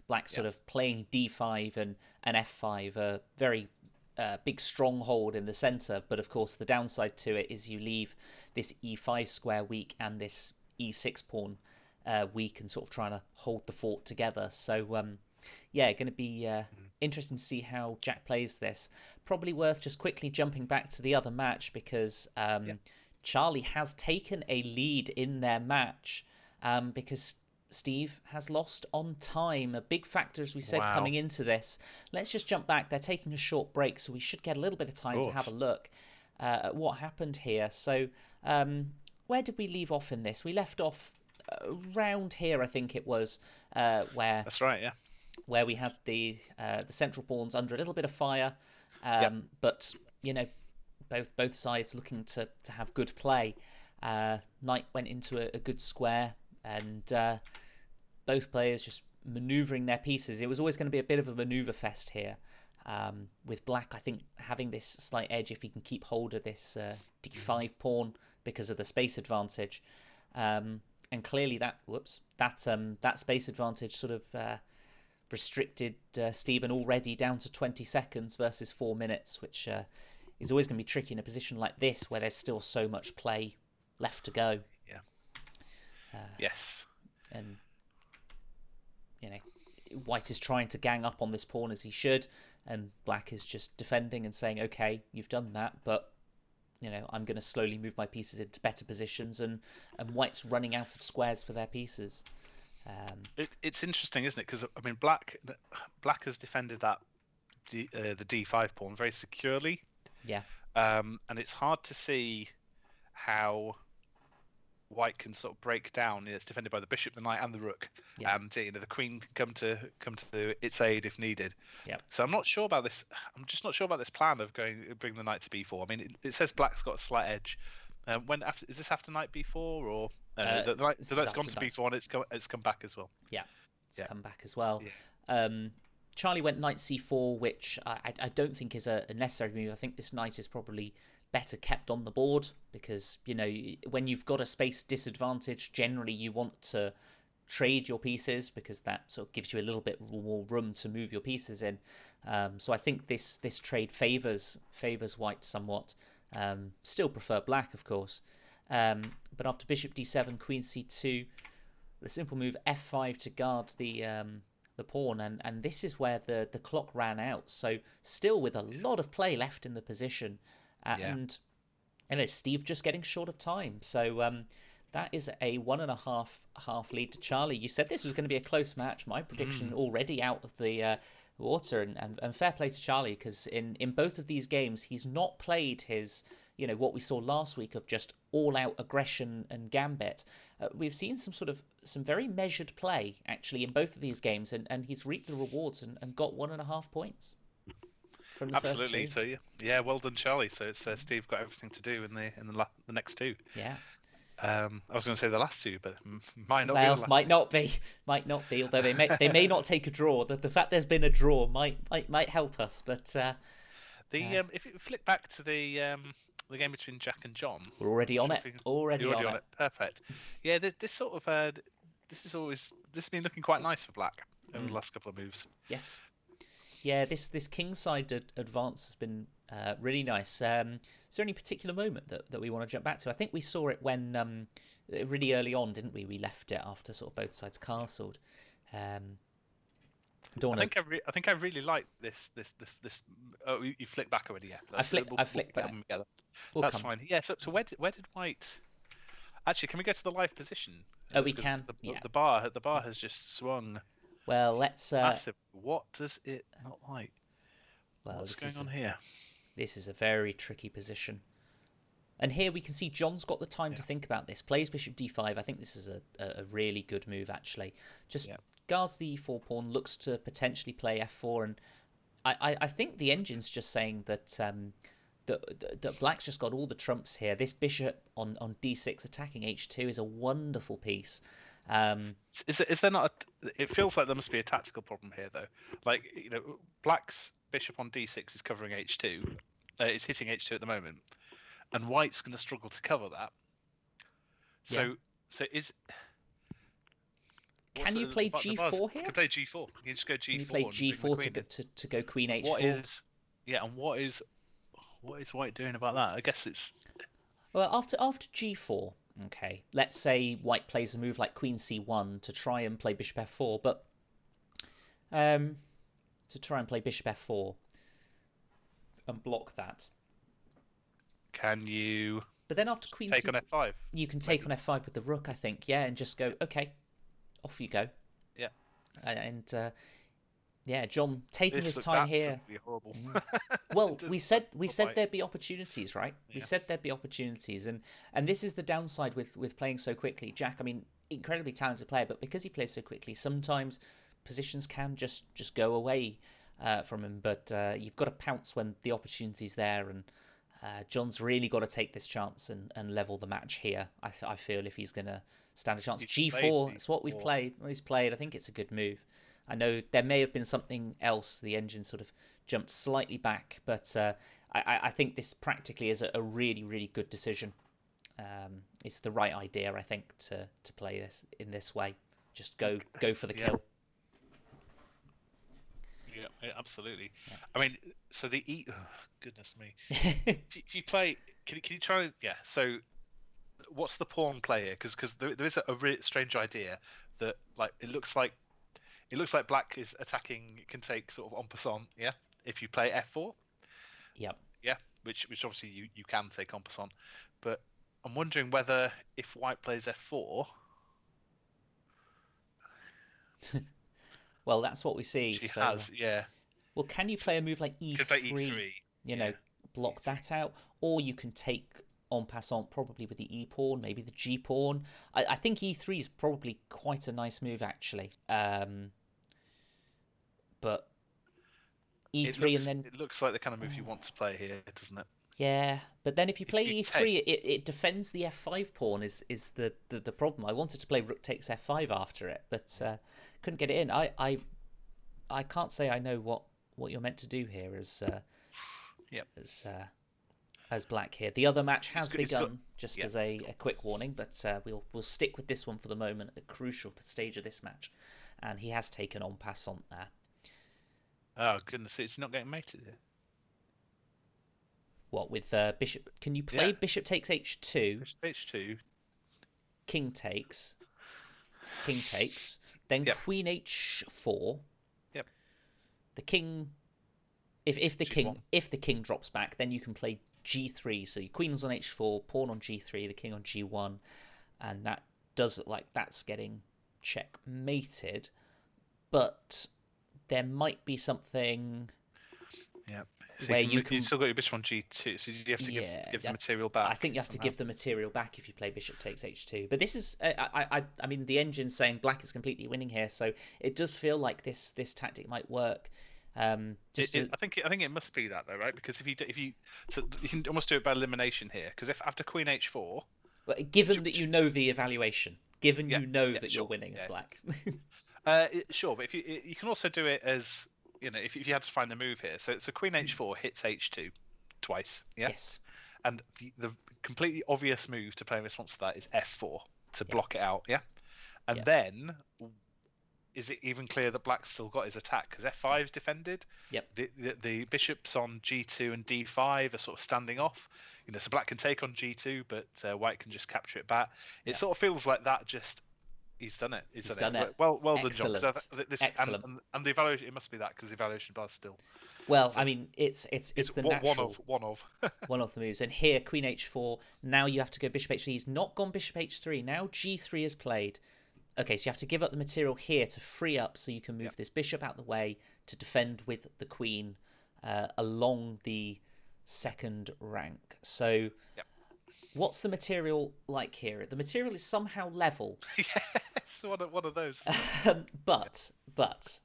Black yeah, sort of playing d5 and f5, a very big stronghold in the center. But of course, the downside to it is you leave this e5 square weak and this e6 pawn weak and sort of trying to hold the fort together. So yeah, going to be mm, interesting to see how Jack plays this. Probably worth just quickly jumping back to the other match because yeah. Charlie has taken a lead in their match because Steve has lost on time. A big factor, as we said, Wow, coming into this. Let's just jump back. They're taking a short break, so we should get a little bit of of time to have a course. look at what happened here. So, where did we leave off in this? We left off around here, I think it was, where That's right. Yeah, we had the central pawns under a little bit of fire, yep, but you know both sides looking to have good play. Knight went into a good square, and both players just manoeuvring their pieces. It was always going to be a bit of a manoeuvre fest here. With Black, I think, having this slight edge if he can keep hold of this d5 pawn because of the space advantage. And clearly that space advantage sort of restricted Stephen already down to 20 seconds versus 4 minutes, which is always going to be tricky in a position like this where there's still so much play left to go. yeah, Uh, yes, and, you know, White is trying to gang up on this pawn as he should, and Black is just defending and saying, okay, you've done that, but I'm going to slowly move my pieces into better positions, and White's running out of squares for their pieces. it's interesting, isn't it? Because I mean, Black has defended the D5 pawn very securely, Yeah, and it's hard to see how White can sort of break down. It's defended by the bishop, the knight, and the rook, yeah, and the queen can come to its aid if needed. yeah. So I'm not sure about this. I'm just not sure about this plan of bring the knight to b4. I mean, it says Black's got a slight edge. When after is this after knight b4 or no? The This is knight's gone after to knights. b4 and it's come back as well. Yeah, it's Yeah, come back as well. yeah, Um, Charlie went knight c4, which I don't think is a necessary move. I think this knight is probably better kept on the board because when you've got a space disadvantage, generally you want to trade your pieces because that sort of gives you a little bit more room to move your pieces in. So I think this trade favors White somewhat. Still prefer Black, of course. But after bishop d7, queen c2, the simple move f5 to guard the pawn, and this is where the clock ran out. So still with a lot of play left in the position, yeah. and Steve just getting short of time. So that is a 1.5 lead to Charlie. You said this was going to be a close match. My prediction Mm, already out of the water, and fair play to Charlie because in both of these games he's not played his what we saw last week of just all out aggression and gambit. We've seen some very measured play actually in both of these games, and he's reaped the rewards and got 1.5 points from the first absolutely. two. So yeah, yeah. Well done, Charlie. So it's Steve got everything to do in the next two. Yeah. I was going to say the last two, but might not be the Well, last might two. not be, might not be. Although they may not take a draw. The fact there's been a draw might help us. But If you flick back to the game between Jack and John, we're already not on sure it. if you, you're Already already on on it. it. Perfect. Yeah, this sort of this has been looking quite nice for Black over the Mm, last couple of moves. yes. Yeah. This kingside advance has been really nice. Is there any particular moment that we want to jump back to? I think we saw it when really early on, didn't we? We left it after sort of both sides castled. Um, don't want to. I think I really like this. Oh, you flick back already, yeah. I That's flick. I we'll flick get back. them together. We'll That's come. fine. Yeah. So where did White? Actually, can we go to the live position? Oh, we Because can. Yeah. the bar has just swung. Well, let's. Massive. What does it not like? Well, What's this going is on here? a very tricky position. And here we can see John's got the time Yeah, to think about this. Plays bishop d5. I think this is a really good move, actually. Just yeah. guards the e4 pawn, looks to potentially play f4. And I think the engine's just saying that, that Black's just got all the trumps here. This bishop on d6 attacking h2 is a wonderful piece. Um, Is there not? It feels like there must be a tactical problem here, though. Like Black's bishop on d6 is covering h2. It's hitting h2 at the moment, and White's going to struggle to cover that. yeah. So, so is what's Can you play the bars? g4 You here? can play g4. You can just go Can you play g4 and bring the g4 queen in. to go queen And h4? and what is White doing about that? I guess it's Well, after g4, okay, let's say White plays a move like queen c1 to try and play bishop f4, but um, to try and play bishop f4 and block that. can you But then after queen take c, on f5 you can take maybe? on f5 with the rook, I think, yeah, and just go, okay, off you go. Yeah, And yeah, John taking this his looks time here. absolutely horrible. Mm. It Well, does we for said White. there'd be opportunities, right? We Yeah, said there'd be opportunities, and this is the downside with playing so quickly. Jack, I mean, incredibly talented player, but because he plays so quickly, sometimes positions can just go away from him. But you've got to pounce when the opportunity's there, and John's really got to take this chance and level the match here. I feel if he's gonna stand a chance. he's played G4, it's what we've d4. played. What he's played. I think it's a good move. I know there may have been something else. The engine sort of jumped slightly back, but I think this practically is a really, really good decision. It's the right idea, I think, to play this in this way. Just go for the Yeah, kill. yeah, absolutely. Yeah. I mean, so the oh, goodness me. If you play, can you try? Yeah. So what's the pawn play here? Because there is a really strange idea that like it looks like Black is attacking can take sort of en passant. Yeah. If you play f4. Yep. Yeah. Which obviously you can take en passant, but I'm wondering whether if White plays f4, Well, that's what we see. she So, has. Yeah. well, can you So, play a move like could play e3? e3. You Yeah. know, block e3. that out, or you can take en passant probably with the e pawn, maybe the g pawn. I think e3 is probably quite a nice move actually. But e3 and then It looks like the kind of move you want to play here, doesn't it? yeah, but then if you play If you take, e3, it defends the f5 pawn is the problem. I wanted to play rook takes f5 after it, but couldn't get it in. I can't say I know what you're meant to do here yeah, as as black here. The other match has it's got, begun, just yeah. as a quick warning, but we'll stick with this one for the moment, a crucial stage of this match, and he has taken en passant there. Oh goodness, it's not getting mated here. What with bishop? Can you Yeah, play bishop takes h2, bishop h2. king takes, then Yep, queen h4. yep. The king, if the G1. king drops back, then you can play g3. So your queen's on h4, pawn on g3, the king on g1, and that does look like that's getting checkmated. But there might be something Yep. So where you you can, still got your bishop on g2, so you have to yeah, give the material I back think you have to somehow. give the material back if you play bishop takes h2. But this is, I mean, the engine's saying black is completely winning here, so it does feel like this tactic might work. Just to, I think it must be that though, right? Because if you so you can almost do it by elimination here. Because if after queen h4, given that you know the evaluation, given yeah, you know yeah, that you're sure, winning as yeah. black. Sure, but if you can also do it as if you had to find the move here. So queen h4 hits h2 twice, yeah. Yes. And the completely obvious move to play in response to that is f4 to Yep. block it out, yeah. And Yep. then is it even clear that black's still got his attack because f5 is defended? Yep. The bishops on g2 and d5 are sort of standing off. So black can take on g2, but white can just capture it back. It Yep. sort of feels like that. Just he's done it. He's done it. Well done, John. Excellent. Because this Excellent. and the evaluation, it must be that because the evaluation bar's still. Well, So I mean, it's the one natural of one of. one of the moves. And here, queen h4. Now you have to go bishop h3. He's not gone bishop h3. Now g3 is played. Okay, so you have to give up the material here to free up so you can Yep. move this bishop out the way to defend with the queen along the Yep. second rank. So Yep. what's the material like here? The material is somehow level, Yes, one of those, isn't it? Yeah. but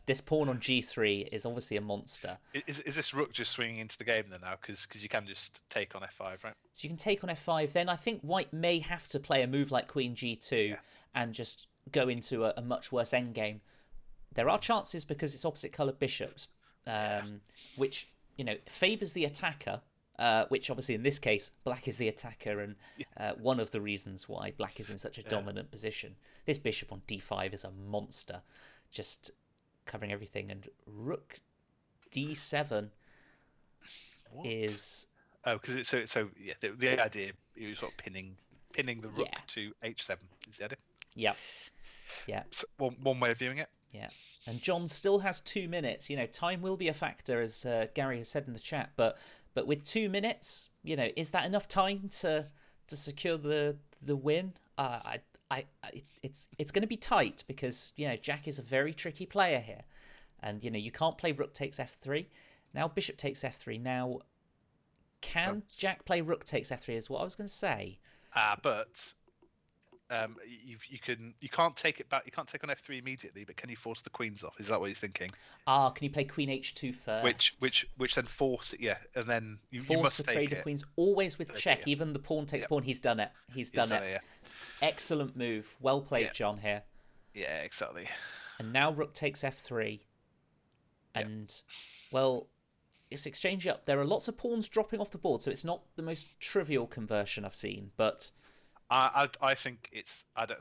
this pawn on g3 is obviously a monster. Is this rook just swinging into the game then now? Because you can just take on f5, right? So you can take on f5. Then I think white may have to play a move like queen g2 Yeah. and just go into a much worse endgame. There are chances because it's opposite coloured bishops, Yeah. um, which favours the attacker. Which obviously in this case, black is the attacker, and Yeah. one of the reasons why black is in such a Yeah. dominant position. This bishop on d5 is a monster, just covering everything, and rook d7 What? is Oh, because it's so yeah. The idea is sort of pinning the yeah, rook to h7 is the idea. yeah, yeah. So one way of viewing it. Yeah. And John still has 2 minutes. Time will be a factor, as Gary has said in the chat. But with 2 minutes, is that enough time to secure the win? It's going to be tight because Jack is a very tricky player here, and you can't play rook takes f3. Now bishop takes f3. Now can But Jack play rook takes f3? Is what I was going to say. but you can't take it back. You can't take on f3 immediately. But can you force the queens off? Is that what you're thinking? Can you play queen h2 Which first? which which then force it? Yeah, and then you Force the must take trade of it. queens, always with Take it. check. Yeah. Even the pawn takes Yeah. pawn. He's done it. He's He's done done it. it. Yeah. Excellent move. Well Yeah. played, John, here. Yeah. Exactly. And now rook takes f3. Yeah. And, well, it's exchange up. There are lots of pawns dropping off the board, so it's not the most trivial conversion I've seen. But I think it's I don't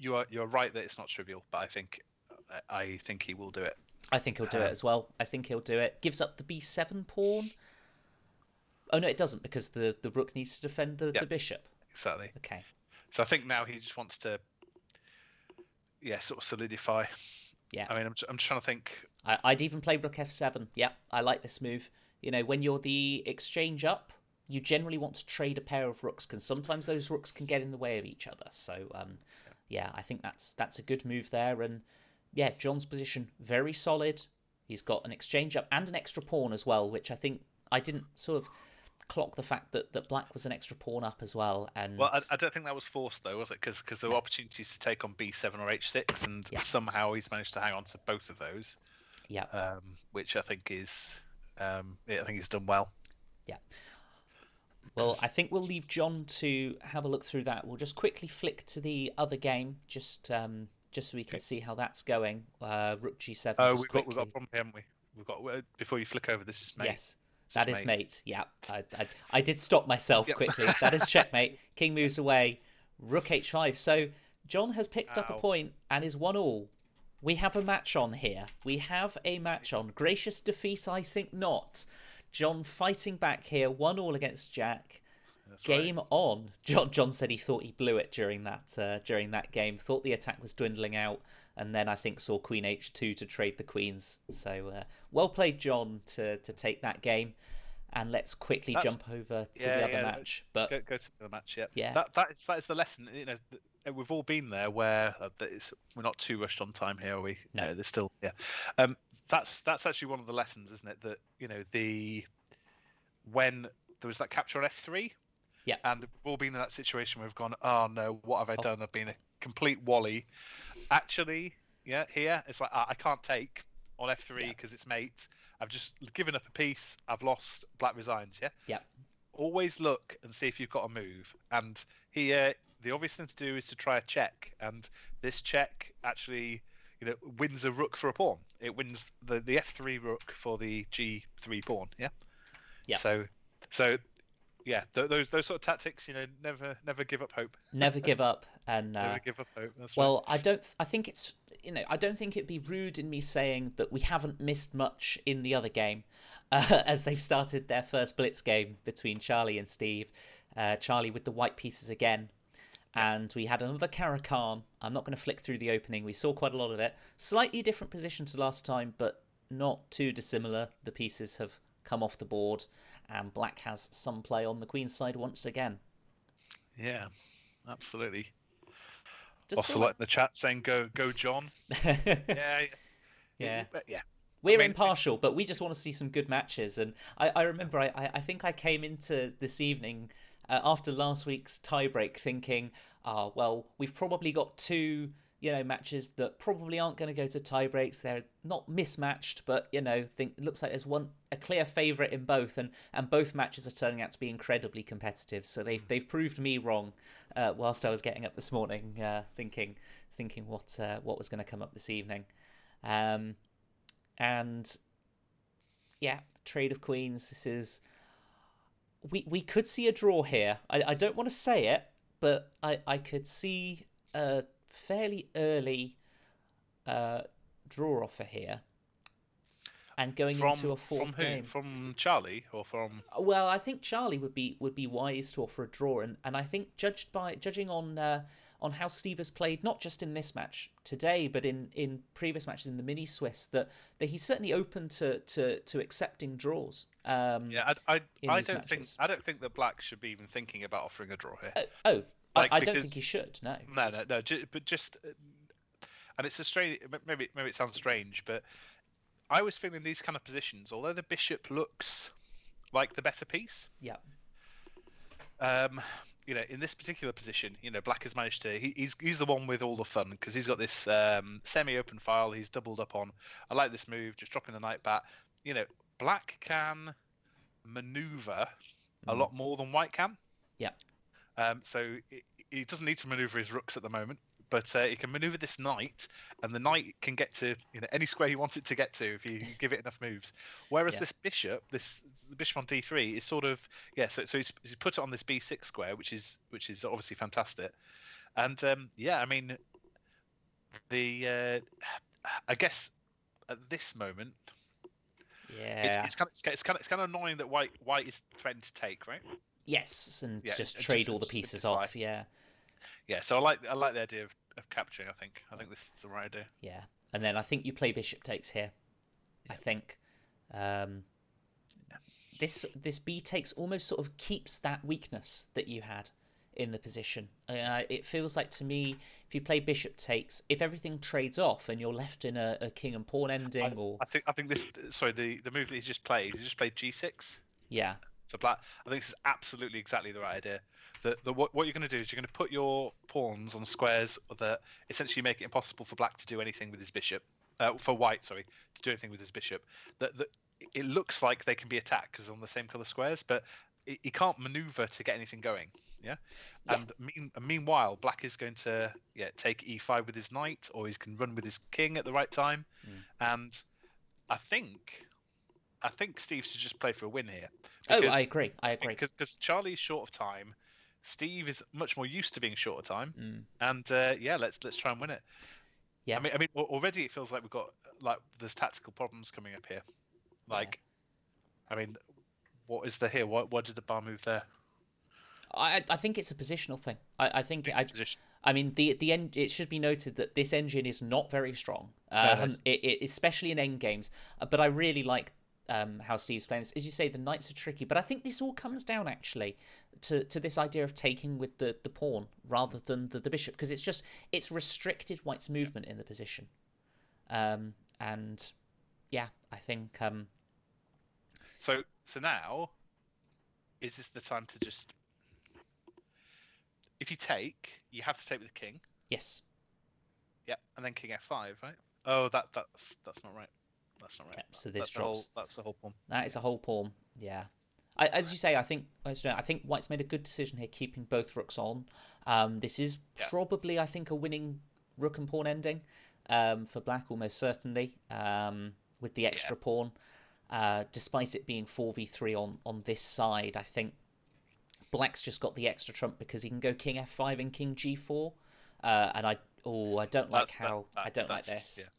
well you're right that it's not trivial, but I think he will do it. I think he'll do it Um, as well. I think he'll do it. Gives up the b7 pawn. Oh, no, it doesn't because the rook needs to defend the yeah, bishop. exactly. Okay. So I think now he just wants to sort of solidify. Yeah. I mean, I'm just trying to think. I'd even play rook f7. Yep, I like this move. When you're the exchange up, you generally want to trade a pair of rooks because sometimes those rooks can get in the way of each other. So, yeah, I think that's a good move there. And yeah, John's position very solid. He's got an exchange up and an extra pawn as well, which I think I didn't sort of clock the fact that black was an extra pawn up as well. Well, And I don't think that was forced though, was it? Because there were no, opportunities to take on b7 or h6, and yeah, somehow he's managed to hang on to both of those, yeah, which I think is I think he's done well. yeah. Well, I think we'll leave John to have a look through that. We'll just quickly flick to the other game, just so we can Okay. see how that's going. Rook g7, Oh, just we've got a quickly. problem, haven't we? We've got before you flick over. This is mate. Yes, This is that is mate. mate. Yeah, I did stop myself Yep. quickly. That is checkmate. King moves away. Rook h5. So John has picked up a Ow. point and is 1-1. We have a match on here. We have a match on. Gracious defeat, I think not. John fighting back here, 1-1 against Jack. That's right. Game on. John said he thought he blew it during that game. Thought the attack was dwindling out, and then I think saw Queen H2 to trade the queens. So well played, John, to take that game. And let's quickly That's jump over to the yeah, other yeah. match. Let's But go to the match. Yeah, yeah, that is the lesson. We've all been there where we're not too rushed on time here, are we? no, There's still yeah. Um, that's actually one of the lessons, isn't it? That the when there was that capture on f3, yeah, and we've all been in that situation where we've gone, oh no, what have I oh, done? I've been a complete wally. Actually, yeah, here it's like I can't take on f3 yeah, because it's mate. I've just given up a piece. I've lost. Black resigns. Yeah, yeah, always look and see if you've got a move. And here, the obvious thing to do is to try a check. And this check actually, wins a rook for a pawn. It wins the f3 rook for the g3 pawn. Yeah. yeah. So yeah, those sort of tactics, never give up hope. Never give up. And Never give up hope. That's right. well, I think it's I don't think it'd be rude in me saying that we haven't missed much in the other game, as they've started their first blitz game between Charlie and Steve. Charlie with the white pieces again, Yeah. and we had another Caracan. I'm not going to flick through the opening. We saw quite a lot of it. Slightly different position to last time, but not too dissimilar. The pieces have come off the board, and Black has some play on the Queen's side once again. Yeah. Absolutely. Does feel Ocelot like in the chat saying go John. Yeah, yeah. but yeah. I We're mean, impartial, but we just want to see some good matches. And I remember I think I came into this evening after last week's tiebreak thinking, oh, well, we've probably got two, matches that probably aren't going to go to tiebreaks. They're not mismatched, but, think it looks like there's a clear favourite in both. And both matches are turning out to be incredibly competitive. So they've proved me wrong whilst I was getting up this morning thinking what was going to come up this evening. Um, and yeah, Trade of Queens. This is we could see a draw here. I don't want to say it, but I could see a fairly early uh, draw offer here, and going into a from fourth who? game. From Charlie or from? Well, I think Charlie would be wise to offer a draw, and I think judging on how Steve has played, not just in this match today, but in previous matches in the mini Swiss, that he's certainly open to accepting draws Yeah, in these matches. I don't think that Black should be even thinking about offering a draw here. Oh, Like I don't think because he should. No. no, but just and it's a strange. Maybe it sounds strange, but I was feeling these kind of positions. Although the bishop looks like the better piece, Yeah. um, in this particular position, Black has managed to. He's the one with all the fun because he's got this semi-open file. He's doubled up on. I like this move, just dropping the knight back. Black can maneuver a Mm. lot more than White can. Yeah. So he doesn't need to maneuver his rooks at the moment, but he can maneuver this knight, and the knight can get to any square you want it to get to if you give it enough moves. Whereas Yeah. this bishop, the bishop on d3 is sort of So he's put it on this b6 square, which is obviously fantastic. And I mean the I guess at this moment Yeah. it's kind of annoying that white is threatened to take, right? Yes, and Yeah, just just trade all the pieces simplify. off. Yeah. Yeah, so I like the idea of capturing. I think this is the right idea. Yeah. And then I think you play bishop takes here. I Yeah, think. Um, this b takes almost sort of keeps that weakness that you had in the position. It feels like to me, if you play bishop takes, if everything trades off and you're left in a king and pawn ending, or I think this. Sorry, the move that he's just played g6 yeah, for black. I think this is absolutely exactly the right idea. What you're going to do is you're going to put your pawns on squares that essentially make it impossible for black to do anything with his bishop. For white, sorry, to do anything with his bishop. That it looks like they can be attacked because on the same color squares, but he can't maneuver to get anything going. Yeah, yeah, meanwhile, black is going to take e5 with his knight, or he can run with his king at the right time, mm. and I think Steve should just play for a win here Oh, because I agree. Charlie's short of time. Steve is much more used to being short of time, Mm. and let's try and win it. Yeah, I mean, already it feels like we've got there's tactical problems coming up here. yeah. Like, I mean, what is there here? What did the bar move there? I think it's a positional thing. I think Think it's position. I mean the end. It should be noted that this engine is not very strong, No, no. especially in end games. But I really like how Steve's playing this. As you say, the knights are tricky, but I think this all comes down actually to this idea of taking with the pawn rather than the bishop, because it's restricted White's movement in the position. And yeah, I think So now, is this the time to just? If you take, you have to take with the king. yes, Yeah, and then king f5, right? Oh, that's not right. That's not right. yeah, so this drops. That's the whole point. That is a whole pawn. Yeah. As you say, I think White's made a good decision here, keeping both rooks on. This is Yeah. probably, I think, a winning rook and pawn ending for Black, almost certainly, with the Yeah. extra pawn. Despite it being 4v3 on this side, I think Black's just got the extra trump because he can go king f5 and king g4. And I don't like I don't like That's yeah. this.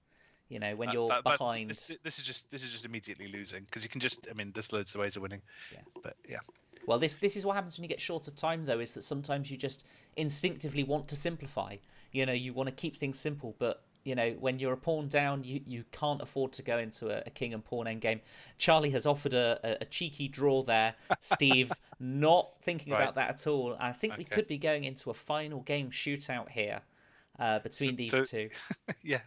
When you're behind. This is just immediately losing because you can just. I mean, there's loads of ways of winning. Yeah. But yeah. Well, this is what happens when you get short of time, though, is that sometimes you just instinctively want to simplify. You want to keep things simple, but when you're a pawn down, you can't afford to go into a king and pawn endgame. Charlie has offered a cheeky draw there. Steve not thinking Right. about that at all. I think we Okay. could be going into a final game shootout here. between these So two. yeah,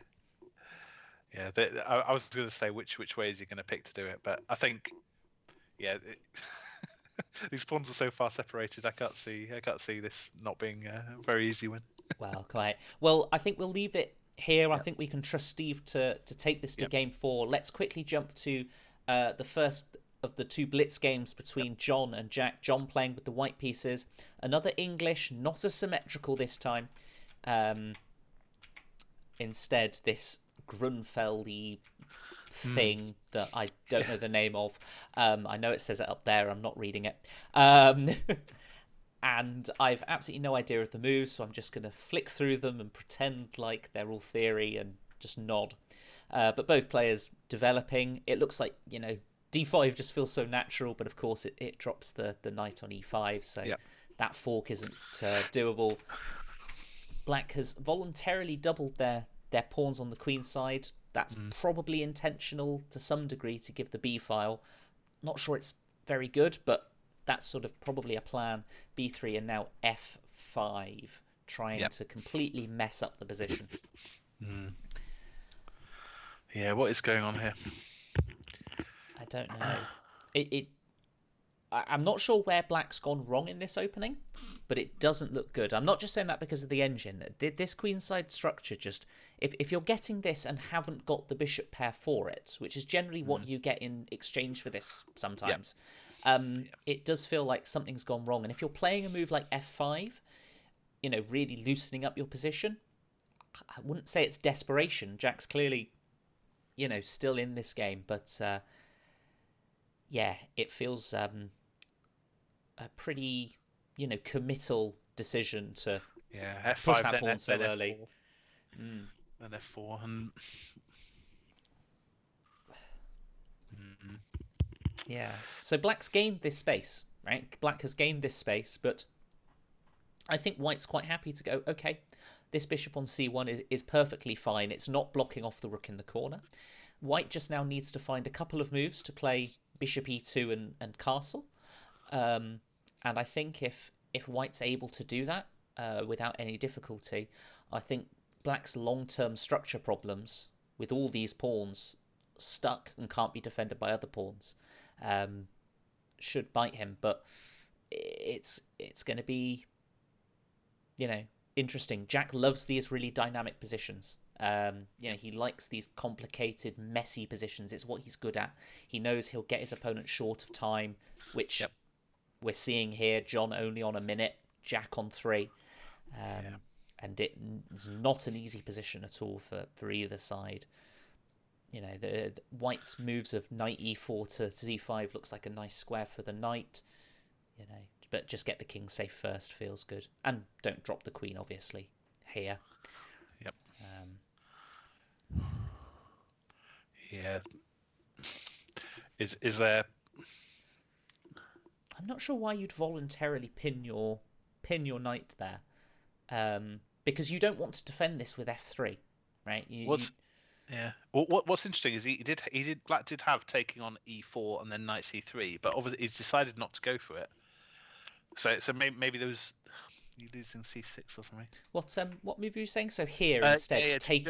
yeah. I was going to say which way is he going to pick to do it, but I think yeah, these pawns are so far separated. I can't see this not being a very easy win. Well, quite. Well, I think we'll leave it here. I Yep, think we can trust Steve to take this to yep. game four. Let's quickly jump to the first of the two blitz games between John and Jack. John playing with the white pieces. Another English, not as symmetrical this time. Um, Instead, this Grunfeldy Hmm. thing that I don't Yeah, know the name of. I know it says it up there. I'm not reading it. Um, and I've absolutely no idea of the moves, so I'm just going to flick through them and pretend like they're all theory and just nod. But both players developing. It looks like, d5 just feels so natural, but of course it drops the knight on e5, so yep. that fork isn't doable. Black has voluntarily doubled their pawns on the queen side. That's Mm. probably intentional to some degree to give the b file. Not sure it's very good, but that's sort of probably a plan. b3 and now f5, trying Yep. to completely mess up the position. Mm. Yeah, what is going on here? I don't know. It I'm not sure where Black's gone wrong in this opening, but it doesn't look good. I'm not just saying that because of the engine. This queenside structure just, if you're getting this and haven't got the bishop pair for it, which is generally what Mm. you get in exchange for this Yep. sometimes, Yep. it does feel like something's gone wrong. And if you're playing a move like f5, really loosening up your position, I wouldn't say it's desperation. Jack's clearly, still in this game, but yeah, it feels a pretty, committal decision to Yeah. push F5, that then pawn so then early. F4, Mm, then F4, and mm, yeah. So Black's gained this space, right? Black has gained this space, but I think White's quite happy to go, okay, this bishop on c1 is perfectly fine. It's not blocking off the rook in the corner. White just now needs to find a couple of moves to play bishop e2 and castle. Um, and I think if White's able to do that without any difficulty, I think Black's long-term structure problems with all these pawns stuck and can't be defended by other pawns um, should bite him. But it's going to be you know interesting. Jack loves these really dynamic positions. yep. He likes these complicated, messy positions. It's what he's good at. He knows he'll get his opponent short of time, which Yep. we're seeing here. John only on a minute, Jack on three, Yeah. and it's not an easy position at all for either side. The White's moves of knight e4 to c5 looks like a nice square for the knight. But just get the king safe first feels good, and don't drop the queen obviously here. Yep. Um, Yeah. Is there? I'm not sure why you'd voluntarily pin your knight there, because you don't want to defend this with f3, right? You What's Yeah. What's interesting is he did Black did have taking on e4 and then knight c3, but obviously he's decided not to go for it. So maybe there was you losing c6 or something. what move are you saying? So here Yeah, instead yeah, take.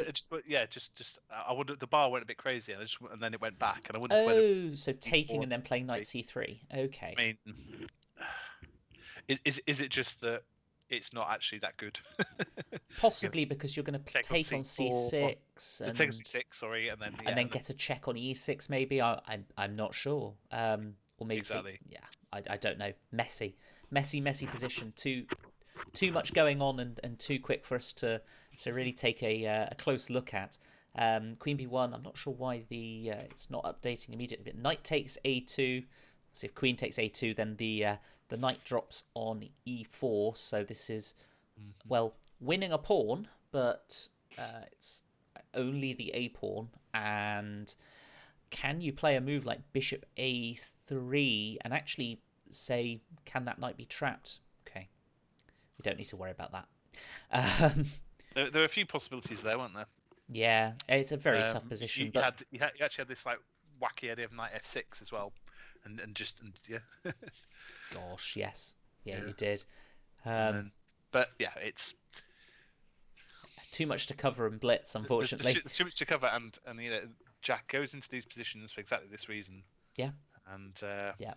just I wonder the bar went a bit crazy, and then it went back, and I wondered whether Oh, so taking e4 and then playing knight c3. c3. Okay. I mean, is it just that it's not actually that good? you know, Possibly because you're going to check on take on c4, c6 take on and c6, sorry, and then and yeah, then and then get a check on e6 maybe. I'm not sure. Or maybe take, exactly. yeah, I don't know. Messy position. Too much going on and too quick for us to really take a close look at. Queen b1. I'm not sure why it's not updating immediately. But knight takes a2. So if queen takes a2, then the knight drops on e4. So this is, Mhm. well, winning a pawn, but it's only the a pawn. And can you play a move like bishop a3 and actually say, can that knight be trapped? Okay, we don't need to worry about that. Um, There are a few possibilities there, weren't there? yeah, it's a very tough You, position, you but had you actually had this like wacky idea of knight f6 as well, and yeah, gosh, yes, yeah, yeah, you did. and Um, then but yeah, it's too much to cover in blitz, unfortunately. There's too much to cover, and Jack goes into these positions for exactly this reason. Yeah, And yeah.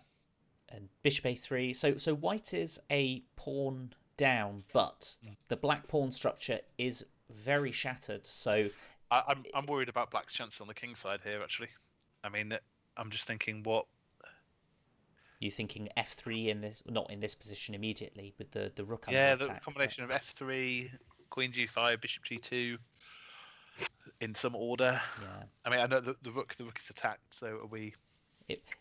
And bishop a3. So white is a pawn down, but the black pawn structure is very shattered. So I'm worried about Black's chances on the king side here. Actually, I mean, I'm just thinking what. you're thinking f3 in this, not in this position immediately, with the rook under Yeah, the attack. But combination of f3, queen g5, bishop g2 in some order. yeah, I mean, I know the rook is attacked, so are we?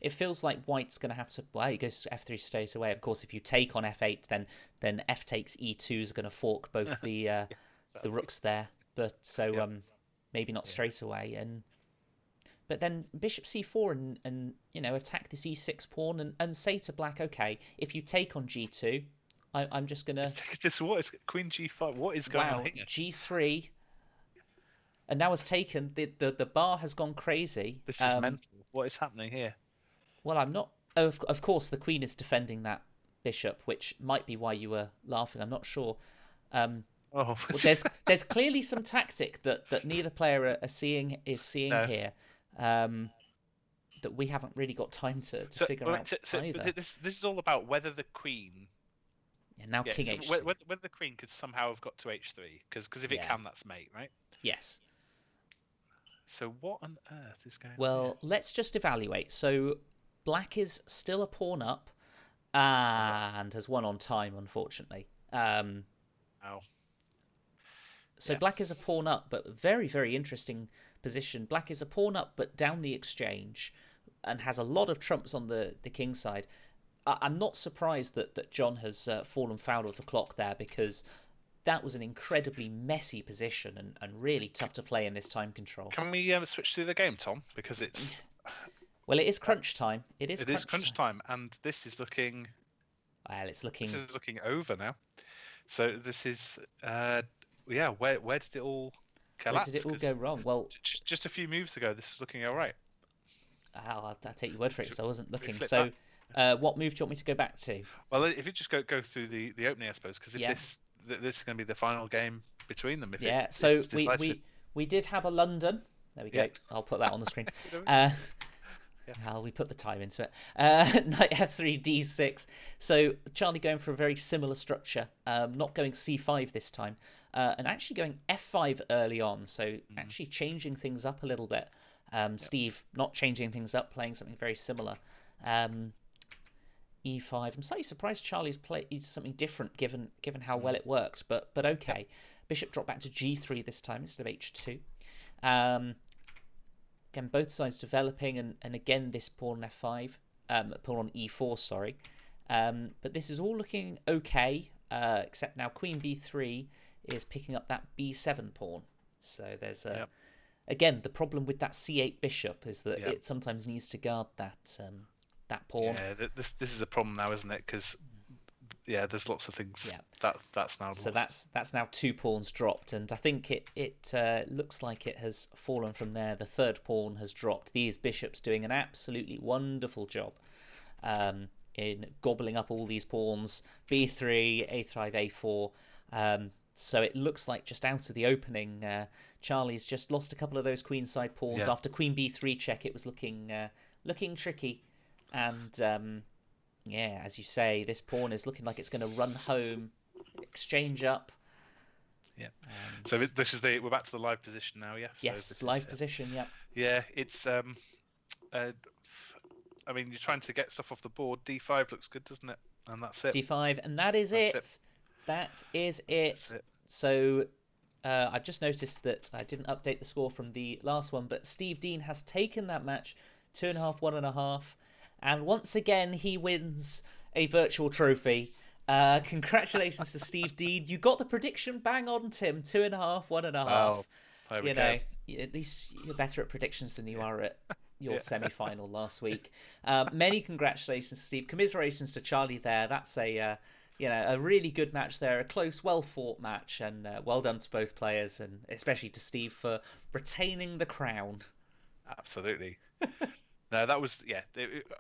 it feels like white's going to have to. Well, he goes to f3 straight away. Of course, if you take on f8, then f takes e2 is going to fork both Yeah, the exactly. rooks there. But so Yep. maybe not Yeah. straight away. And but then bishop c4 and attack this e6 pawn and say to black, okay, if you take on g2, I'm just gonna This what is queen g5? What is going on wow here? g3, and now has taken the bar has gone crazy. This is mental. What is happening here? Well, I'm not. Of course, the queen is defending that bishop, which might be why you were laughing. I'm not sure. Um, Oh, well, there's clearly some tactic that neither player is seeing no. here. That we haven't really got time to So, figure out but either. this is all about whether the queen. And now Yeah, king so h2. whether the queen could somehow have got to h3, because if it Yeah. can, that's mate, right? Yes. So what on earth is going on here? Well, let's just evaluate. So black is still a pawn up Yep. and has won on time, unfortunately. Oh, So yeah. black is a pawn up, but very, very interesting position. Black is a pawn up, but down the exchange, and has a lot of trumps on the king side. I'm not surprised that John has fallen foul of the clock there, because that was an incredibly messy position and really tough to play in this time control. Can we switch to the game, Tom? Because Well, it is uh, crunch time. It is it is crunch crunch time. time, and Well, it's this looking. is looking over now. So this is yeah. Where did it all Where did collapse? it all Because go wrong? Well, just a few moves ago, this is looking all right. I'll take your word for it because I wasn't Should we looking. flip that? So, what move do you want me to go back to? Well, if you just go through the opening, I suppose, because if Yeah, this is going to be the final game between them, if yeah. if So it's we decisive. we we did have a London. There we Yeah. go. I'll put that on the screen. Good of it. Uh, Yeah. we put the time into it. Knight f3 d6. So Charlie going for a very similar structure. Not going c5 this time, and actually going f5 early on. So Mm, actually changing things up a little bit. yep. Steve not changing things up, playing something very similar. Um, e5. I'm slightly surprised Charlie's played something different given how well Mm, it works, but yep. okay. Bishop dropped back to g3 this time instead of h2. Um, Again, both sides developing, and again this pawn on f5, pawn on e4, sorry. But this is all looking okay, except now queen b3 is picking up that b7 pawn. So there's Yep. again the problem with that c8 bishop is that Yep. it sometimes needs to guard that pawn. Yeah. This is a problem now, isn't it? Because yeah, there's lots of things Yeah. that's now So lost. that's now two pawns dropped, and I think it looks like it has fallen from there. The third pawn has dropped. These bishops doing an absolutely wonderful job in gobbling up all these pawns. B3, A5, A4. So it looks like just out of the opening, Charlie's just lost a couple of those queenside pawns. Yeah. After Queen B3 check, it was looking tricky, and yeah, as you say, this pawn is looking like it's going to run home, exchange up, Yeah. and So this is we're back to the live position now. Yeah. So yes, this is live position. Yep, yeah. It's uh, I mean, you're trying to get stuff off the board. D5 looks good, doesn't it? And that's it. d5, and that is That's it. it. That is That's it. it. So I've just noticed that I didn't update the score from the last one, but Steve Dean has taken that match 2.5, 1.5, and once again he wins a virtual trophy. Congratulations to Steve Dean. You got the prediction bang on, Tim. 2.5, 1.5. Well, there we You go. know, at least you're better at predictions than you Yeah. are at your Yeah. semi-final last week. Many congratulations, Steve. Commiserations to Charlie there. That's a really good match there, a close, well-fought match, and well done to both players, and especially to Steve for retaining the crown. Absolutely. No, that was yeah.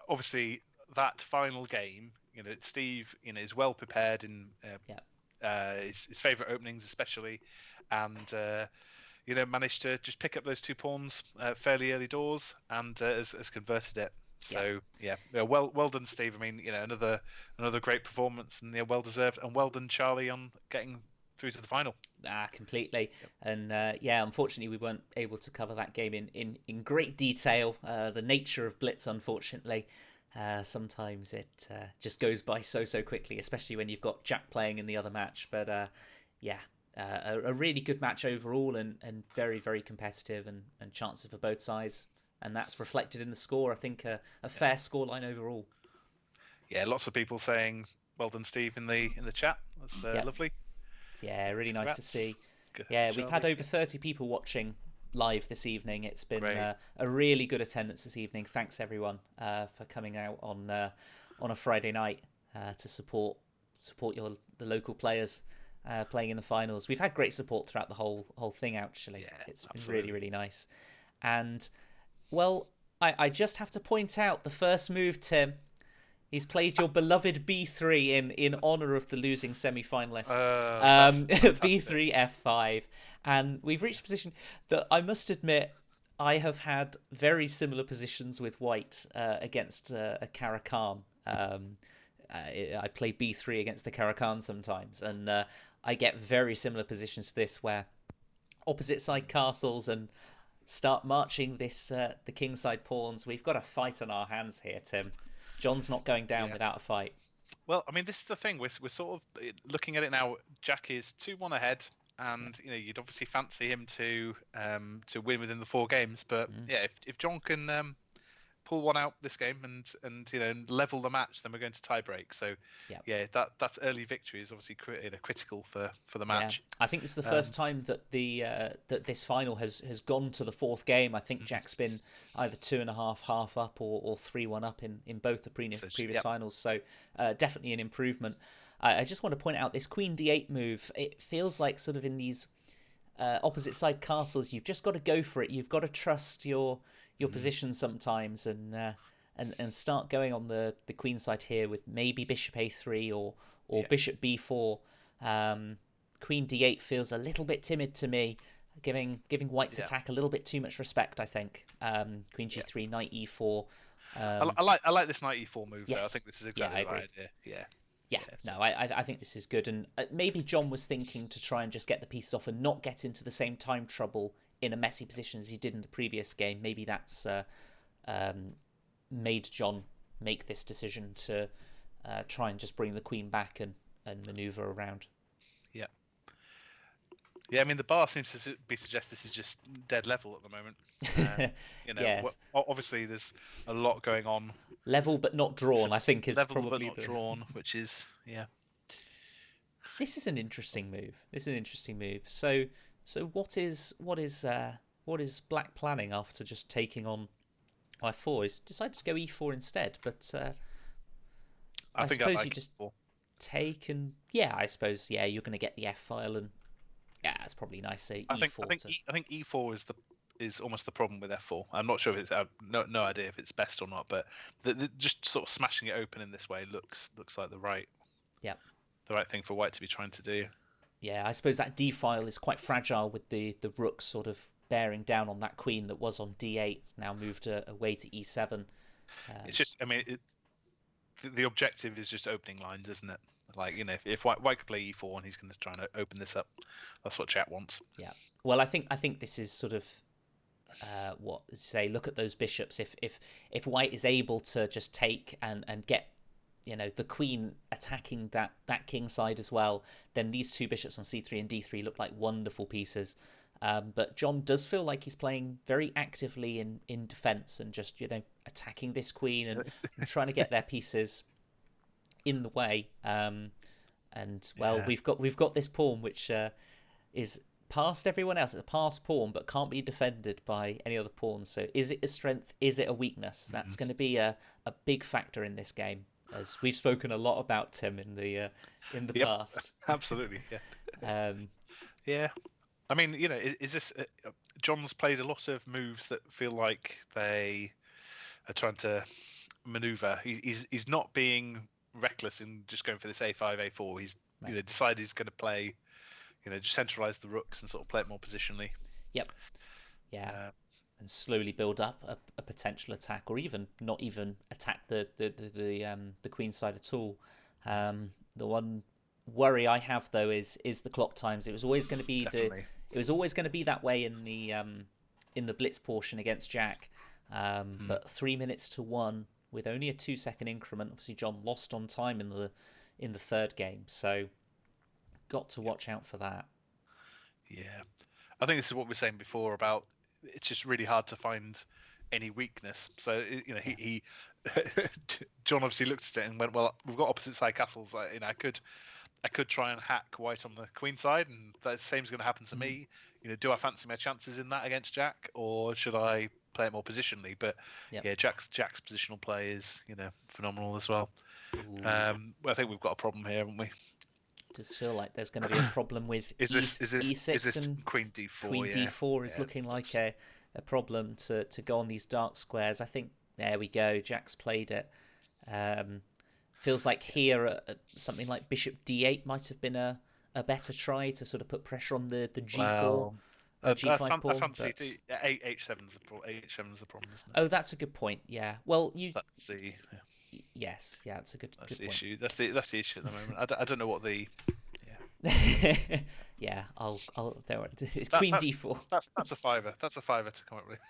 Obviously, that final game, Steve, is well prepared in Yeah, his favourite openings, especially, and managed to just pick up those 2 pawns fairly early doors, and has converted it. Yeah. So yeah, well done, Steve. I mean, another great performance, and well deserved, and well done, Charlie, on getting through to the final. Completely. Yep. And yeah, unfortunately, we weren't able to cover that game in great detail. The nature of Blitz, unfortunately, sometimes it just goes by so quickly, especially when you've got Jack playing in the other match. But yeah, a really good match overall, and very competitive, and chances for both sides. And that's reflected in the score. I think a Yep. fair scoreline overall. Yeah, lots of people saying well done, Steve, in the chat. That's Yep. lovely. Yeah, really nice to Congrats. see. Good, Yeah, we've had Charlie. over Yep. 30 people watching live this evening. It's been Great. a really good attendance this evening. Thanks everyone for coming out on a Friday night to support the local players playing in the finals. We've had great support throughout the whole thing. Actually, Yeah, it's been absolutely. really nice. And well, I just have to point out the first move, Tim. He's played your beloved B3 in honor of the losing semi-finalist. That's fantastic. B3 F5, and we've reached a position that I must admit I have had very similar positions with White against a Caracan. I play B3 against the Caracan sometimes, and I get very similar positions to this where opposite side castles and start marching this the kingside pawns. We've got a fight on our hands here, Tim. John's not going down Yeah. without a fight. Well, I mean, this is the thing. We're sort of looking at it now. Jack is 2-1 ahead, Yeah. and you'd obviously fancy him to win within the 4 games. But Mm. yeah, if John can pull one out this game and level the match, then we're going to tie break. So Yeah. yeah, that early victory is obviously critical for the Yeah, match. I think this is the first Um, time that the that this final has gone to the fourth game. I think mhm. Jack's been either 2.5 half up or 3-1 up in both the So previous yep. finals. So definitely an improvement. I just want to point out this Queen D8 move. It feels like sort of in these opposite side castles, you've just got to go for it. You've got to trust your Mhm. position sometimes, and start going on the queen side here with maybe bishop a3 or Yeah, bishop b4. Um, Queen d8 feels a little bit timid to me, giving White's yeah, attack a little bit too much respect. I think Queen yeah. g3, knight e4. I, Um, I like I like this knight e4 move though. I yes, think this is yeah, exactly I the right agree. idea. Yeah, Yeah, yeah. So no, I think this is good, and maybe John was thinking to try and just get the pieces off and not get into the same time trouble in a messy position as he did in the previous game. Maybe that's um, made John make this decision to try and just bring the queen back and maneuver around. yeah. Yeah, I mean the bar seems to be suggest this is just dead level at the moment. Yes, Obviously there's a lot going on level but not in drawn, I terms of think, is level but probably not the. drawn, which is yeah. This is an interesting move. This is an interesting move. So what is Black planning after just taking on I4? He's decided to go E4 instead, but I I think I suppose you like just e4. take and yeah, I suppose yeah, you're going to get the F file and yeah, it's probably nice say I think I E4 think to I think e4 is almost the problem with f4. I'm not sure if it's no idea if it's best or not, but just sort of smashing it open in this way looks like yeah. the right thing for White to be trying to do. Yeah, I suppose that D file is quite fragile with the rooks sort of bearing down on that queen that was on D8, now moved away to E7. It's Um, just I mean the objective is just opening lines, isn't it? Like if White could play e4 and he's going to try and open this up, that's what chat wants. yeah. Well, I think this is sort of what say. Look at those bishops. If White is able to just take and get the queen attacking that king side as well, then these two bishops on c3 and d3 look like wonderful pieces. But John does feel like he's playing very actively in defense and just attacking this queen and trying to get their pieces in the way. And well, Yeah. we've got this pawn which is past everyone else. It's a past pawn, but can't be defended by any other pawns. So is it a strength? Is it a weakness? That's Mm. going to be a big factor in this game, as we've spoken a lot about Tim in the Yep. past. Absolutely. Yeah. Um, Yeah. I mean, is this John's played a lot of moves that feel like they are trying to maneuver. He's not being reckless in just going for this a5 a4. Right. decide he's going to play, just centralize the rooks and sort of play it more positionally. Yep. Yeah. Uh, And slowly build up a potential attack, or even not even attack the queen side at all. The one worry I have though is the clock times. Definitely. It was always going to be that way in the blitz portion against Jack. Mm, But 3 minutes to one with only a 2 second increment. Obviously, John lost on time in the third game, so got to yeah. watch out for that. Yeah. I think this is what we were saying before about it's just really hard to find any weakness. So Yeah. he John obviously looked at it and went, well, we've got opposite side castles. I could try and hack white on the queen side, and the same's going to happen to Mhm. me. Do I fancy my chances in that against Jack, or should I play it more positionally? But Yep. yeah, Jack's positional play is phenomenal as well. Ooh. Well, I think we've got a problem here, haven't we? Does feel like there's going to be a problem with Is this is this is e6 this and Queen D4? Queen Yeah, d4 is yeah. looking like Looks a problem to go on these dark squares. I think there we go. Jack's played it. Um, Feels like here something like Bishop d8 might have been a better try to sort of put pressure on the g4 well. g5 I pawn. fancy But H7's the H7's the problem, isn't it? oh, that's a good point. Yeah. Well, you That's the yes, yeah, it's a that's good the point. issue. That's the issue at the moment. I don't know what the yeah. Yeah, I'll don't worry. That Queen d4. that's a fiver. That's a fiver to come up with.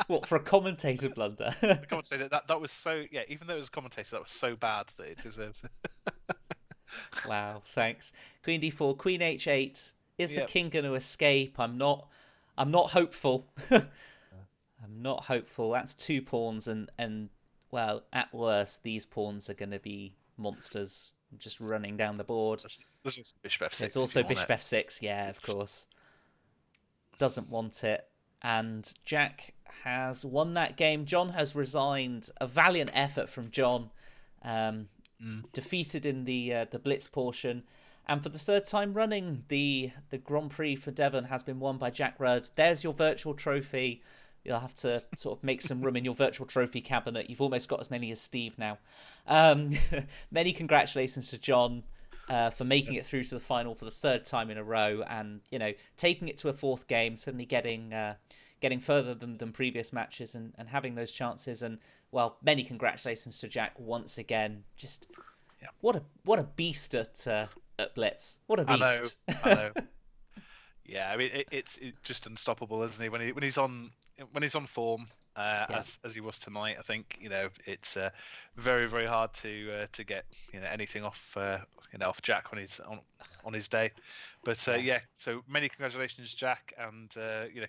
What for a commentator blunder? The commentator that was so yeah. Even though it was a commentator, that was so bad that it deserves it. Wow, thanks. Queen d4, Queen h8. Is the Yep. king going to escape? I'm not hopeful. I'm not hopeful. That's two pawns and well, at worst these pawns are going to be monsters just running down the board. This is Bishop There's F6 if also you want Bishop it. f6, yeah, of It's course. Doesn't want it. And Jack has won that game. John has resigned. A valiant effort from John. Um, mm, Defeated in the blitz portion. And for the third time running, the Grand Prix for Devon has been won by Jack Rudd. There's your virtual trophy. You'll have to sort of make some room in your virtual trophy cabinet. You've almost got as many as Steve now. Um, Many congratulations to John for making it through to the final for the third time in a row, and taking it to a fourth game, suddenly getting further than previous matches, and having those chances. And well, many congratulations to Jack once again. Just yeah. what a beast at Blitz. What a I know. beast. I know. Yeah, I mean it's just unstoppable, isn't he? When he's on form, Yeah, as he was tonight, I think it's very very hard to get anything off off Jack when he's on his day. But yeah. yeah, so many congratulations, Jack, and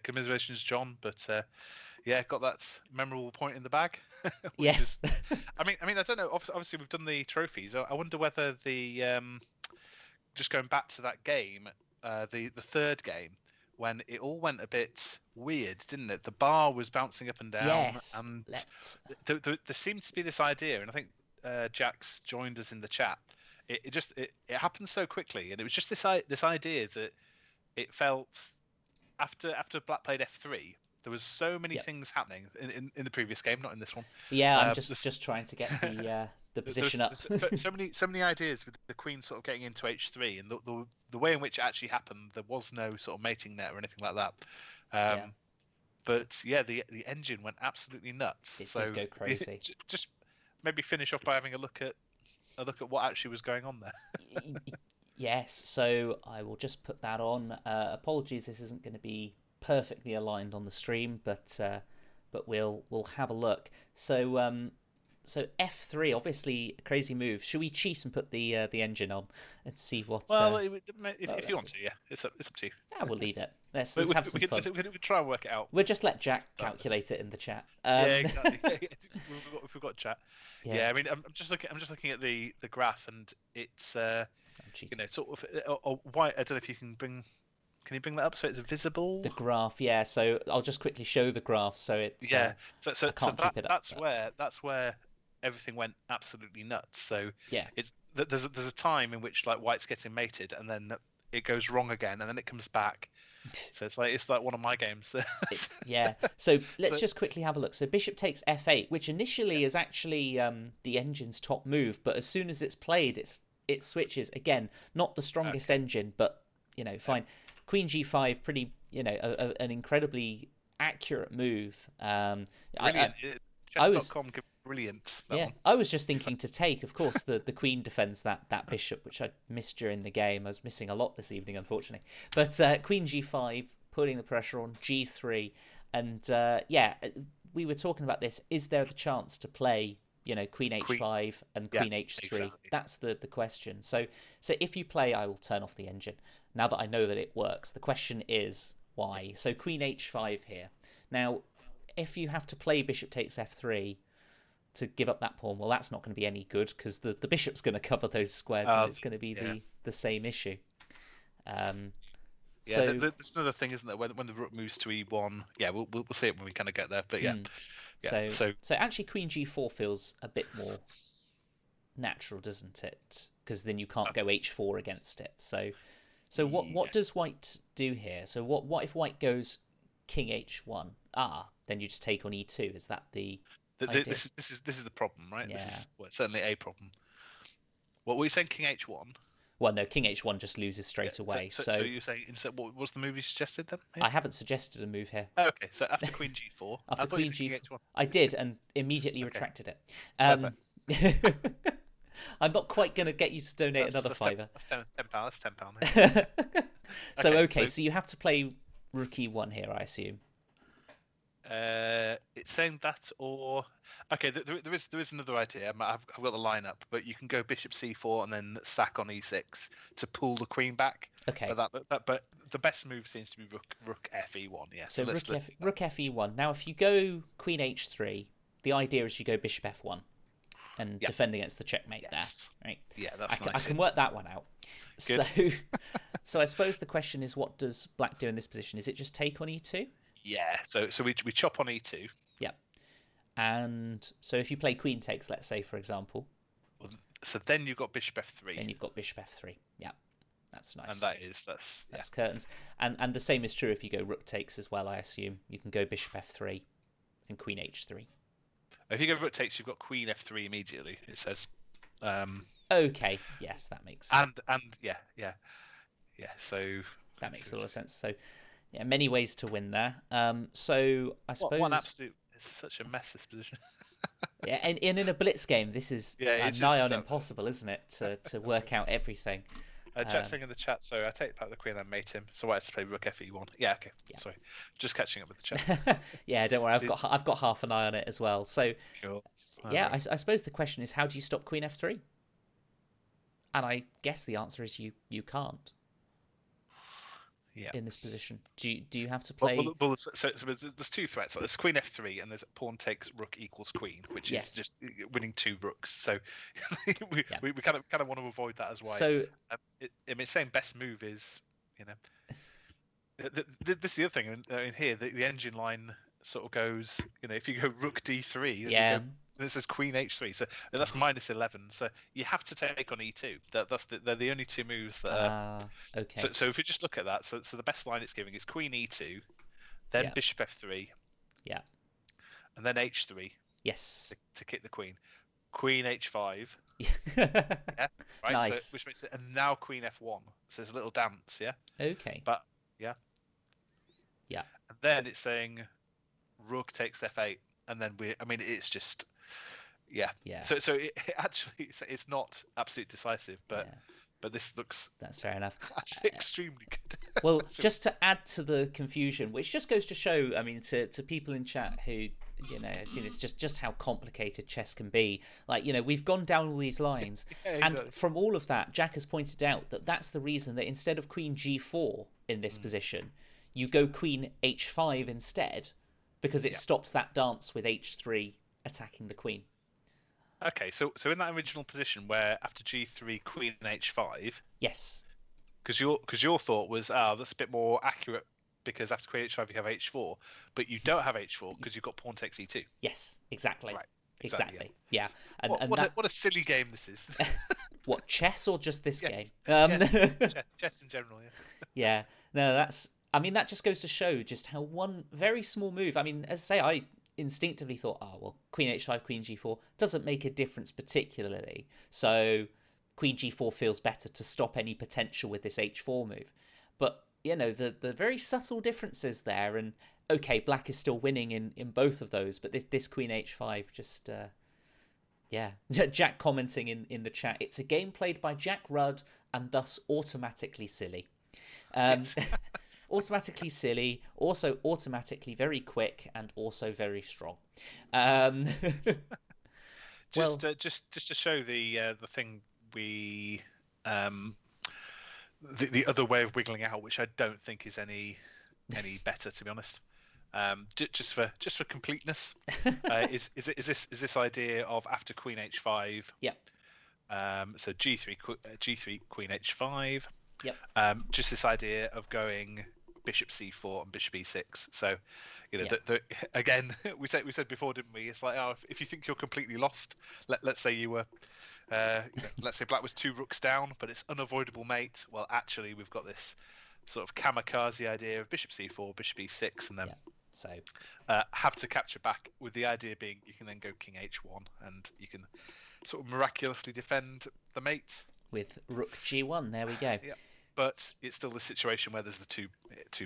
commiserations, John. But yeah, got that memorable point in the bag, which is, Yes. I mean, I don't know. Obviously, we've done the trophies. I wonder whether the just going back to that game, the third game, when it all went a bit weird, didn't it? The bar was bouncing up and down, Yes. and Let there seemed to be this idea, and I think Jack's joined us in the chat. It happened so quickly, and it was just this idea that it felt after Black played F3. There was so many Yep. things happening in the previous game, not in this one. Yeah, I'm This, just trying to get the position up. there's so many ideas with the queen sort of getting into h3, and the way in which it actually happened, there was no sort of mating net or anything like that. Yeah, But yeah, the engine went absolutely nuts. it So did go crazy. just maybe finish off by having a look at what actually was going on there. Yes, so I will just put that on. Apologies, this isn't going to be perfectly aligned on the stream, but we'll have a look. So F3, obviously a crazy move. Should we cheat and put the engine on and see what? Well, Well, if you want to, yeah, it's up to you. we'll leave it. We, Let's we, have we, some could, fun. we could try and work it out. We'll just let Jack calculate it in the chat. Yeah, exactly. If we've got chat. Yeah, Yeah, I mean, I'm just looking at the graph, and it's I'm cheating. sort of or white. I don't know if you can bring. Can you bring that up so it's visible? The graph, yeah. So I'll just quickly show the graph. So it's Yeah. I can't keep it up. But That's where everything went absolutely nuts. So yeah, it's there's a time in which like white's getting mated, and then it goes wrong again, and then it comes back. So it's like one of my games. yeah. So let's So just quickly have a look. So bishop takes f8, which yeah, initially is actually the engine's top move, but as soon as it's played, it switches again. Not the strongest Okay. engine, but No. fine. Queen G5, pretty, an incredibly accurate move. Brilliant. I was Chess.com, brilliant that Yeah, one. I was just thinking to take, of course, the queen defends that bishop, which I missed during the game. I was missing a lot this evening, unfortunately. But queen g5, putting the pressure on g3, and we were talking about this. Is there the chance to play, queen Queen. h5 and Yeah, queen h3? exactly. That's the question. So if you play, I will turn off the engine. Now that I know that it works, the question is why. So queen h5 here. Now, if you have to play bishop takes f3 to give up that pawn, well, that's not going to be any good because the bishop's going to cover those squares and it's going to be Yeah. the same issue. Um, Yeah, so, there's another thing, isn't there? When the rook moves to e1, yeah, we'll see it when we kind of get there. But yeah, mm, yeah. so, So so actually, Queen G4 feels a bit more natural, doesn't it? Because then you can't uh, go H4 against it. So what yeah, does White do here? So what if White goes King H1? Then you just take on E2. Is that the idea? this is the problem, right? This Yeah. is certainly a problem. What were you saying, King H1? Well, no, King H1 just loses Yeah. straight So away. so so So you're saying instead, what was the move you suggested then? Here? I haven't suggested a move here. Oh, okay, so after Queen G4, I After thought you Queen said King G4, H1. I did and immediately Okay, retracted it. perfect. Um, I'm not quite going to get you to donate That's another that's ten, fiver. that's £10. That's £10. Yeah. So, Okay, okay, so so you have to play Rook E1 here, I assume. it's saying that, or okay, there is another idea. I've got the lineup, but you can go Bishop C4 and then sack on E6 to pull the queen back. Okay, But the best move seems to be Rook F E1. Yeah, so so let's do that. Rook Fe1. Now, if you go Queen H3, the idea is you go Bishop F1 and Yeah. defend against the checkmate there, Yes. right? Yeah, I that's can, I nice. Yeah. can work that one out. So, Good. so I suppose the question is, what does Black do in this position? Is it just take on E2? Yeah. So we chop on E2. Yeah. And so if you play Queen takes, let's say, for example, So then you've got Bishop F3, then you've got Bishop F3. Yeah, that's and nice. that's yeah. That's curtains. And the same is true if you go Rook takes as well, I assume. You can go Bishop F3 and Queen H3. If you go Rook takes, you've got Queen F3 immediately. It says. Okay, yes, And yeah. So that makes a lot of sense. So yeah, many ways to win there. So I one suppose absolute. It's such a mess, this position. yeah, and in a blitz game, this is Yeah, it's nigh just on impossible, isn't it? To work out everything. Jack's Um, saying in the chat, so I take back the queen and mate him. So why has to play Rook Fe1? Yeah, okay. Sorry, just catching up with the chat. yeah, yeah. Don't worry, So I've got half an eye on it as well. So cool. yeah, I suppose the question is, how do you stop Queen F3? And I guess the answer is you can't Yeah. in this position. Do you have to Well, play? so there's two threats. There's Queen F3 and there's pawn takes Rook equals Queen, which is Yes. just winning two rooks. So we, Yeah. we kind of want to avoid that as well. So I mean, saying best move is, you know, this is the other thing. In here, the engine line sort of goes, if you go Rook D3, then you yeah, go. And it says Queen H3, so that's minus 11. So you have to take on E2. They're the only two moves that are. So, okay. so if we just look at that, so the best line it's giving is Queen E2, then Yeah, Bishop F3, yeah. and then H3 Yes. to kick the Queen. Queen H5, yeah, right. So Nice. which makes it, and now Queen F1. So there's a little dance, yeah. Okay. But yeah, Yeah. and then it's saying Rook takes F8, and then I mean, it's just, yeah. Yeah. So it actually it's not absolute decisive, but Yeah. this looks That's fair enough. actually extremely good. Well, just to add to the confusion, which just goes to show, I mean, to people in chat who, have seen this, just how complicated chess can be. Like, we've gone down all these lines, Yeah, and exactly. from all of that, Jack has pointed out that that's the reason that instead of Queen G4 in this position, you go Queen H5 instead, because it Yeah. stops that dance with H3 attacking the Queen. Okay, so in that original position where after G3 Queen H5, Yes. because your thought was that's a bit more accurate because after Queen H5 you have H4, but you don't have H4 because you've got pawn takes E2. Yes. Exactly. Right. Exactly. Exactly. Yeah. Yeah. And that What a silly game this is. what, chess or just this Yeah. game? Yes. Chess in general. Yeah. Yeah, no, I mean, that just goes to show just how one very small move. I mean, as I say, I instinctively thought, oh, well, Queen H5, Queen G4 doesn't make a difference particularly. So queen g4 feels better to stop any potential with this h4 move. But the very subtle differences there, and okay, black is still winning in both of those, but this queen h5 just yeah. Jack commenting in the chat, it's a game played by Jack Rudd and thus automatically silly. um Yes. Automatically silly, also automatically very quick, and also very strong. um well, Just to show the thing we um the other way of wiggling out, which I don't think is any better, to be honest. Just for completeness, is this idea of after Queen H5, yep, so G3 Queen H5, yep, just this idea of going Bishop C4 and Bishop E6. So, yep, again, we said before, didn't we? It's like, oh, if you think you're completely lost, let's say you were, let's say Black was 2 rooks down, but it's unavoidable mate. Well, actually, we've got this sort of kamikaze idea of Bishop C4, Bishop E6, and then yep. So have to capture back, with the idea being you can then go King H1 and you can sort of miraculously defend the mate with Rook G1, there we go. Yeah, but it's still the situation where there's the two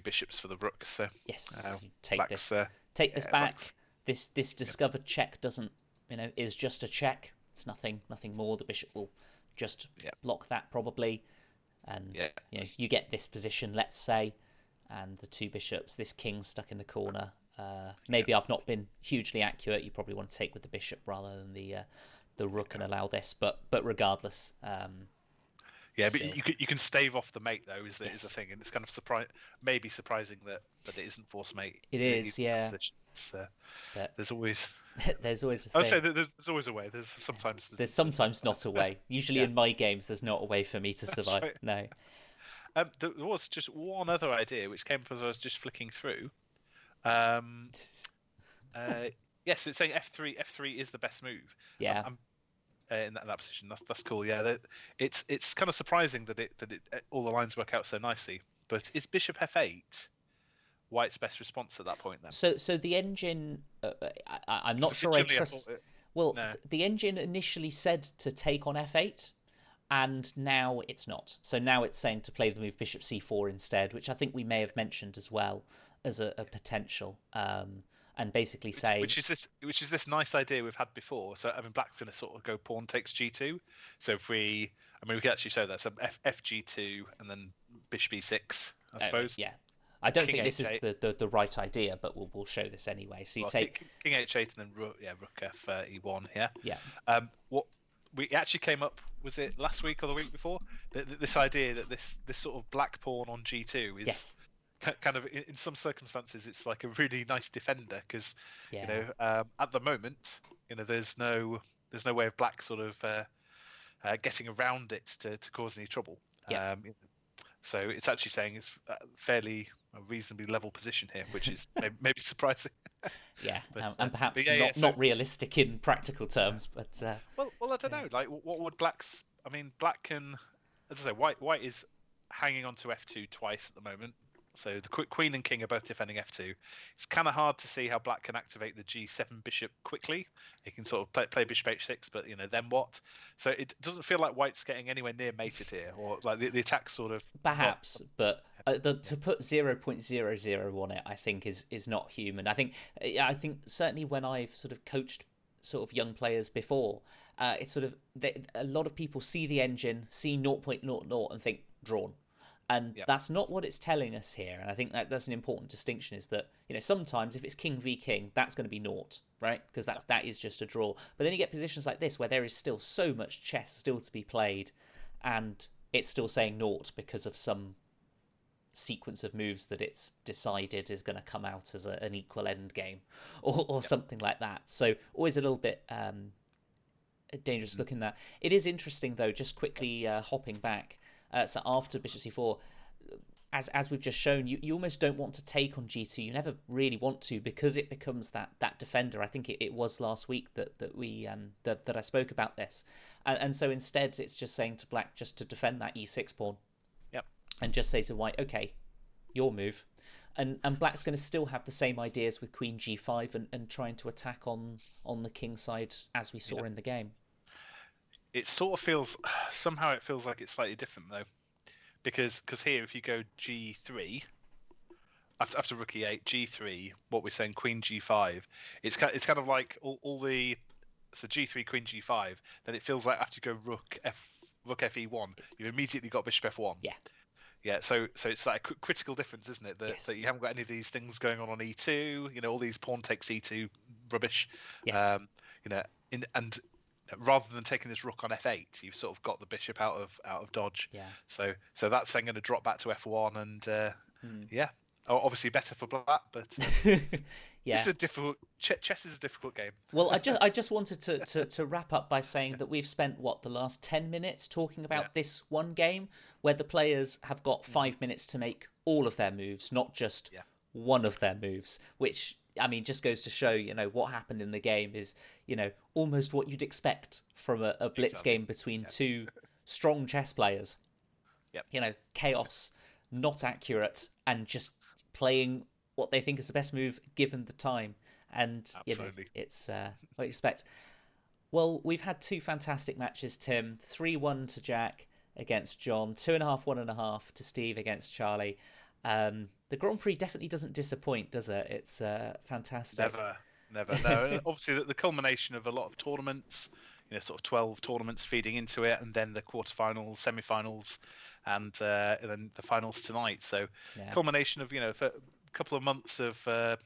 bishops for the rook. So Yes, you take Black's this back. Black's, This discovered check doesn't, is just a check. It's nothing more. The bishop will just block that probably, and you get this position, let's say, and the 2 bishops, this king stuck in the corner. Maybe I've not been hugely accurate. You probably want to take with the bishop rather than the rook and allow this, but regardless. Yeah, Still. but you can stave off the mate though, is the thing, and it's kind of maybe surprising that it isn't force mate. It is, yeah. There's always there's always a thing. I would say that there's always a way. There's sometimes not a way. Usually in my games, there's not a way for me to survive. Right. No. There was just one other idea which came up as I was just flicking through. Yes, it's saying F3. F3 is the best move. Yeah. I'm in that position. That's cool. Yeah, it's kind of surprising that it all the lines work out so nicely. But is Bishop F8 White's best response at that point then? So the engine, I'm not sure I trust. The engine initially said to take on F8, and now it's not. So now it's saying to play the move Bishop C4 instead, which I think we may have mentioned as well as a potential. And basically say which is this nice idea we've had before. So I mean, Black's going to sort of go pawn takes G2. So if we can actually show that. So F G2 and then Bishop E6, I suppose. Yeah, I don't think this is the right idea, but we'll show this anyway. So you take King H8 and then Rook F E1. Yeah. Yeah. What we actually came up, was it last week or the week before? This idea that this sort of black pawn on G2 is kind of, in some circumstances, it's like a really nice defender, because at the moment, there's no way of Black sort of getting around it to cause any trouble. So it's actually saying it's fairly a reasonably level position here, which is maybe surprising. Yeah, and perhaps not realistic in practical terms, but well, I don't know. Like, what would Black's? I mean, Black can, as I say, White is hanging on to F2 twice at the moment. So the Queen and King are both defending F2. It's kind of hard to see how Black can activate the G7 bishop quickly. He can sort of play Bishop H6, but then what? So it doesn't feel like White's getting anywhere near mated here, or like the attack sort of perhaps. But to put 0.00 on it, I think is not human. I think certainly when I've sort of coached sort of young players before, it's sort of a lot of people see the engine, see 0.00 and think drawn. And that's not what it's telling us here. And I think that's an important distinction, is that, sometimes if it's king v king, that's going to be naught, right? Because that is just a draw. But then you get positions like this where there is still so much chess still to be played, and it's still saying naught because of some sequence of moves that it's decided is going to come out as an equal end game or something like that. So always a little bit dangerous looking that. It is interesting, though, just quickly hopping back. So after Bishop C4, as we've just shown, you almost don't want to take on G2. You never really want to, because it becomes that defender. I think it was last week that I spoke about this, and so instead it's just saying to Black just to defend that E6 pawn, and just say to White, okay, your move, and Black's going to still have the same ideas with Queen G5 and trying to attack on the king side as we saw in the game. It sort of feels somehow it feels like it's slightly different though, because here if you go G3 after rook E8, G3, what we're saying Queen G5, it's kind of like all the so G3 Queen G5, then it feels like after you go rook Fe1, It's you've immediately got bishop F1. yeah, Yeah, so it's like a critical difference, isn't it? That yes, that you haven't got any of these things going on E2. All these pawn takes E2 rubbish. yes, Um, and rather than taking this rook on F8, you've sort of got the bishop out of dodge. yeah, So that's then going to drop back to F1, and mm. yeah, obviously better for black, but this Yeah. is a difficult. Chess is a difficult game. Well, I just wanted to wrap up by saying that we've spent what the last 10 minutes talking Yeah. about this one game where the players have got Hmm. 5 minutes to make all of their moves, not just Yeah. one of their moves. Which I mean, just goes to show what happened in the game is almost what you'd expect from a blitz Exactly. game between Yeah. two strong chess players. Yep. Chaos, not accurate, and just playing what they think is the best move given the time. And Absolutely. it's what you expect. Well, we've had two fantastic matches, Tim. 3-1 to Jack against John. 2.5, 1.5 to Steve against Charlie. The Grand Prix definitely doesn't disappoint, does it? It's fantastic. Never, never. No, obviously the culmination of a lot of tournaments, sort of 12 tournaments feeding into it, and then the quarterfinals, semi-finals, and then the finals tonight. So, Yeah. culmination of for a couple of months of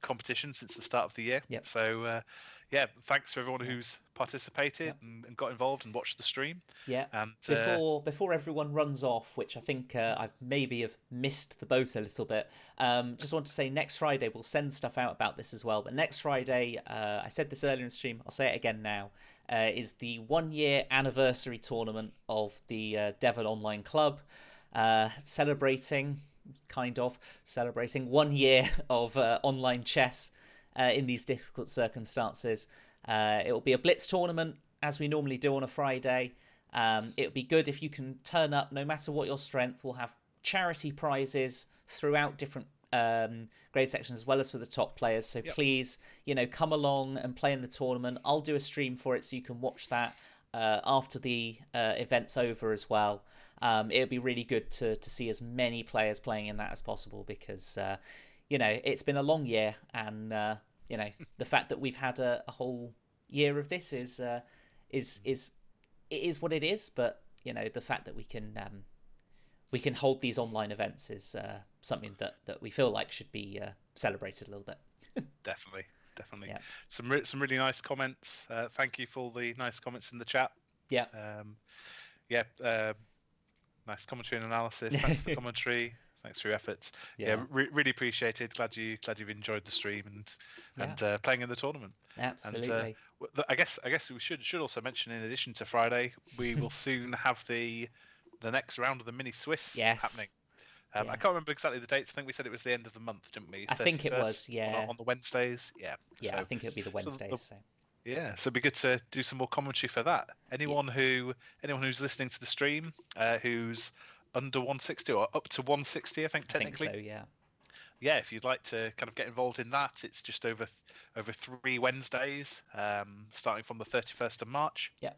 competition since the start of the year. Yep. So, yeah, thanks to everyone Yeah. who's participated Yep. and got involved and watched the stream. Yeah. And Before everyone runs off, which I think I've maybe have missed the boat a little bit. Just want to say next Friday we'll send stuff out about this as well. But next Friday, I said this earlier in the stream. I'll say it again now. Is the 1 year anniversary tournament of the Devon Online Club, celebrating, kind of celebrating 1 year of online chess in these difficult circumstances. It will be a blitz tournament as we normally do on a Friday. It would be good if you can turn up no matter what your strength. We'll have charity prizes throughout different grade sections as well as for the top players. So yep, please, come along and play in the tournament. I'll do a stream for it so you can watch that after the event's over as well. It would be really good to see as many players playing in that as possible because, it's been a long year and, the fact that we've had a whole year of this is it is what it is, but the fact that we can hold these online events is something that we feel like should be celebrated a little bit. definitely, definitely. Yeah, Some really nice comments. Thank you for all the nice comments in the chat. yeah, Yeah, nice commentary and analysis. Thanks for the commentary. Thanks for your efforts. Yeah, yeah, really appreciated. Glad you've enjoyed the stream and yeah. playing in the tournament. And Absolutely. I guess we should also mention, in addition to Friday, we will soon have the next round of the mini Swiss happening. Yes. I Yeah. can't remember exactly the dates. I think we said it was the end of the month, didn't we? I think it was. 31st Yeah. on the Wednesdays. Yeah. Yeah. I So think it'll be the so Wednesdays. So. yeah, so it'd be good to do some more commentary for that. Yeah, Anyone who's listening to the stream, who's under 160 or up to 160, I think I think so. technically. Yeah. Yeah, if you'd like to kind of get involved in that, it's just over 3 Wednesdays, starting from the 31st of March, Yeah.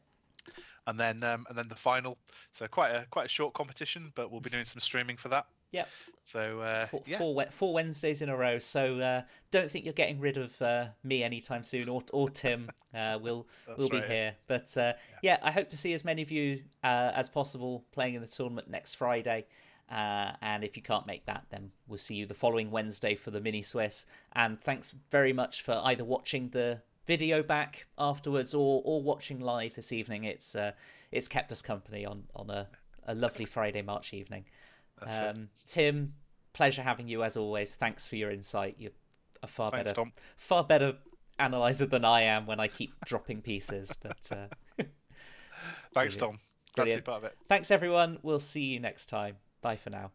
and then the final. So quite a short competition, but we'll be doing some streaming for that. Yeah. So Four, yeah, four, four Wednesdays in a row. So don't think you're getting rid of me anytime soon, or Tim. We'll that's be right. here. But Yeah, yeah, I hope to see as many of you as possible playing in the tournament next Friday. And if you can't make that, then we'll see you the following Wednesday for the mini Swiss. And thanks very much for either watching the video back afterwards or watching live this evening. It's kept us company on a lovely Friday March evening. that's it. Tim, pleasure having you as always. Thanks for your insight. You're a Thanks, Tom. far better analyzer than I am when I keep dropping pieces. But Thanks, brilliant, Tom. Glad to be brilliant. part of it. Thanks everyone. We'll see you next time. Bye for now.